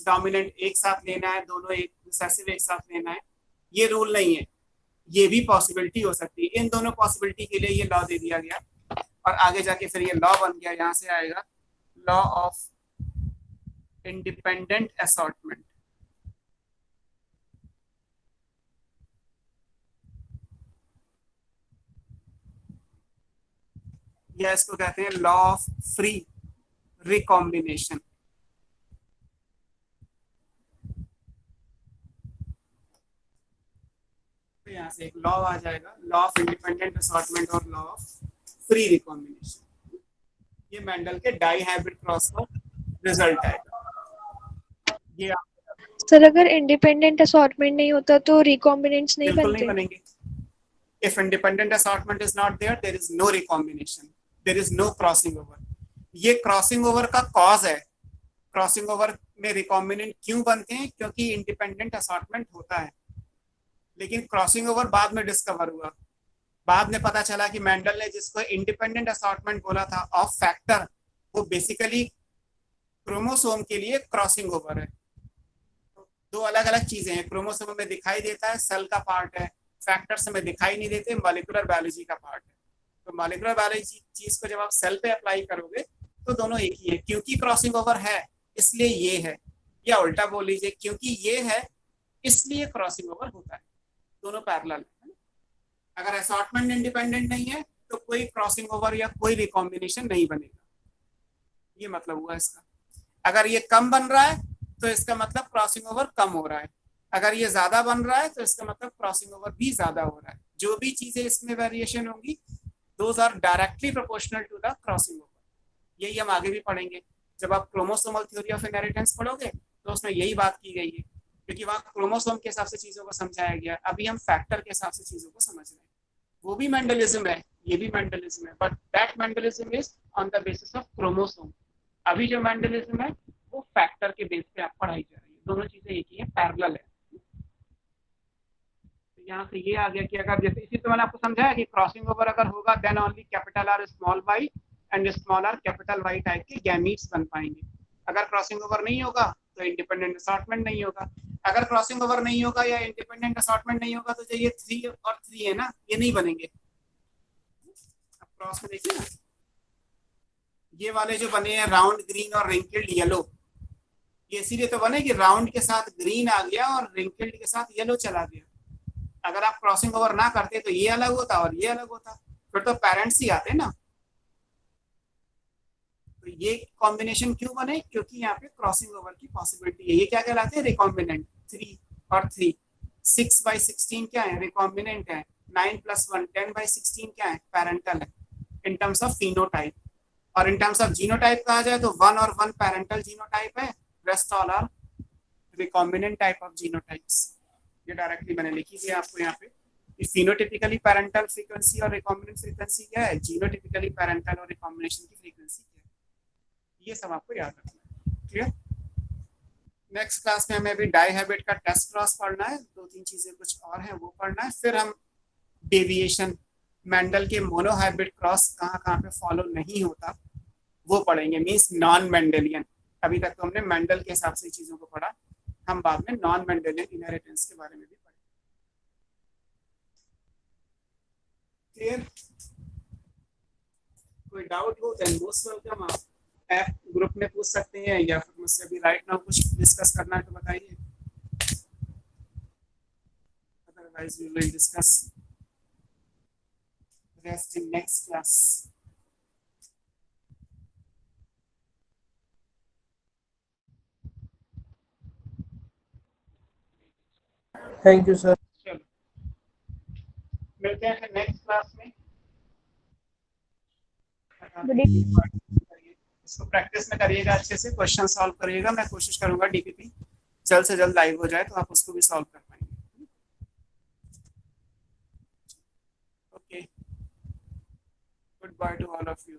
डोमिनेंट एक साथ लेना है, दोनों एक रिसेसिव एक साथ लेना है, ये रूल नहीं है। ये भी पॉसिबिलिटी हो सकती है। इन दोनों पॉसिबिलिटी के लिए ये लॉ दे दिया गया और आगे जाके फिर ये लॉ बन गया। यहाँ से आएगा लॉ ऑफ इंडिपेंडेंट असॉर्टमेंट, या इसको कहते हैं लॉ ऑफ फ्री रिकॉम्बिनेशन। तो यहाँ से एक लॉ आ जाएगा, लॉ ऑफ इंडिपेंडेंट असॉर्टमेंट और लॉ ऑफ फ्री रिकॉम्बिनेशन। ये मेंडल के डाई हाइब्रिड क्रॉस का रिजल्ट आएगा। ये सर अगर इंडिपेंडेंट असॉर्टमेंट नहीं होता तो रिकॉम्बिनेंट्स नहीं बिल्कुल बनते? नहीं बनेंगे। If independent assortment is not there, there is no recombination, there is no crossing over. ये क्रॉसिंग ओवर का कॉज है। क्रॉसिंग ओवर में रिकॉम्बिनेंट क्यों बनते हैं? क्योंकि इंडिपेंडेंट असॉर्टमेंट होता है, लेकिन क्रॉसिंग ओवर बाद में डिस्कवर हुआ। बाद में पता चला कि मेंडल ने जिसको इंडिपेंडेंट असॉर्टमेंट बोला था ऑफ फैक्टर, वो बेसिकली क्रोमोसोम के लिए क्रॉसिंग ओवर है। दो अलग अलग चीजें हैं, क्रोमोसोम में दिखाई देता है, सेल का पार्ट है, फैक्टर्स में दिखाई नहीं देते, मॉलिक्यूलर बायोलॉजी का पार्ट है। तो मॉलिक्यूलर बायोलॉजी चीज को जब आप सेल पे अप्लाई करोगे तो दोनों एक ही है। क्योंकि क्रॉसिंग ओवर है इसलिए ये है, या उल्टा बोल लीजिए क्योंकि ये है इसलिए क्रॉसिंग ओवर होता है। दोनों पैरेलल है। अगर असॉर्टमेंट इंडिपेंडेंट नहीं है तो कोई क्रॉसिंग ओवर या कोई रिकॉम्बिनेशन नहीं बनेगा। ये मतलब हुआ इसका। अगर ये कम बन रहा है तो इसका मतलब क्रॉसिंग ओवर कम हो रहा है, अगर ये ज्यादा बन रहा है तो इसका मतलब क्रॉसिंग ओवर भी ज्यादा हो रहा है। जो भी चीजें इसमें वेरिएशन होंगी those are directly proportional to the crossing over. यही हम आगे भी पढ़ेंगे। जब आप क्रोमोसोमल थ्योरी ऑफ इनहेरिटेंस पढ़ोगे तो उसमें यही बात की गई है, क्योंकि वहाँ क्रोमोसोम के हिसाब से चीजों को समझाया गया। अभी हम फैक्टर के हिसाब से चीजों को समझ रहे हैं। वो भी मेंडलिज्म है, ये भी मेंडलिज्म है, but that Mendelism is on the basis of chromosome. अभी जो मेंडलिज्म है वो फैक्टर के बेस पे आप पढ़ाई जा रही है। दोनों चीजें एक ही है, पैरेलल है। तो यहाँ से ये आ गया कि अगर जैसे इसी तो मैंने आपको समझाया कि क्रॉसिंग ओवर अगर होगा then only capital R small Y and small R capital Y type के गैमीट्स बन पाएंगे। अगर क्रॉसिंग ओवर नहीं होगा तो इंडिपेंडेंट असॉर्टमेंट नहीं होगा। अगर क्रॉसिंग ओवर नहीं होगा या इंडिपेंडेंट असॉर्टमेंट नहीं होगा तो जो ये 3 और 3 है ना, ये नहीं बनेंगे। अब क्रॉस में देखिए ना, ये वाले जो बने हैं राउंड ग्रीन और रिंकल्ड येलो, ये इसीलिए तो बने कि राउंड के साथ ग्रीन आ गया और रिंकल्ड के साथ येलो चला गया। अगर आप क्रॉसिंग ओवर ना करते तो ये अलग होता और ये अलग होता, फिर तो पेरेंट्स ही आते ना। तो ये कॉम्बिनेशन क्यों बने? क्योंकि यहाँ पे क्रॉसिंग ओवर की पॉसिबिलिटी है। ये क्या कहलाते हैं? रिकॉम्बिनेंट। 3 और 3, 6/16 क्या है? रिकॉम्बिनेंट है। 9 + 1 10/16 क्या है? पैरेंटल है इन टर्म्स ऑफ फिनोटाइप। और इन टर्म्स ऑफ जीनोटाइप कहा जाए तो 1 और 1 पैरेंटल जीनोटाइप है, rest all are recombinant type of genotypes. ये डायरेक्टली मैंने लिखी थी आपको यहाँ पे। फिनोटिपिकली पैरेंटल फ्रीक्वेंसी और रिकॉम्बिनेंट फ्रीक्वेंसी क्या है, जीनोटिपिकली पैरेंटल और रिकॉम्बिनेशन की फ्रीक्वेंसी क्या है, ये सब आपको याद रखना है। क्लियर? नेक्स्ट क्लास में हमें अभी डाई हैबिट का टेस्ट क्रॉस पढ़ना है, 2-3 चीजें कुछ और हैं वो पढ़ना है। फिर हम डेविएशन, मेंडल के मोनो हाइब्रिड क्रॉस कहाँ कहाँ पे फॉलो नहीं होता वो पढ़ेंगे, मीन्स नॉन मेंडेलियन। अभी तक तो हमने मेंडल के हिसाब से चीजों को पढ़ा, हम बाद में नॉन मेंडेलियन इनहेरिटेंस के बारे में भी पढ़ेंगे। क्लियर? कोई डाउट हो देन मोस्ट वेलकम, आप ऐप ग्रुप में पूछ सकते हैं या फिर मुझसे अभी राइट नाउ कुछ डिस्कस करना है तो बताइए, otherwise we will discuss rest in next class. Thank you sir. चलो मिलते हैं फिर नेक्स्ट क्लास में। इसको प्रैक्टिस में करिएगा, अच्छे से क्वेश्चन सॉल्व करिएगा। मैं कोशिश करूंगा डीपीपी जल्द से जल्द लाइव हो जाए तो आप उसको भी सॉल्व कर पाएंगे। Okay, good by two all of you.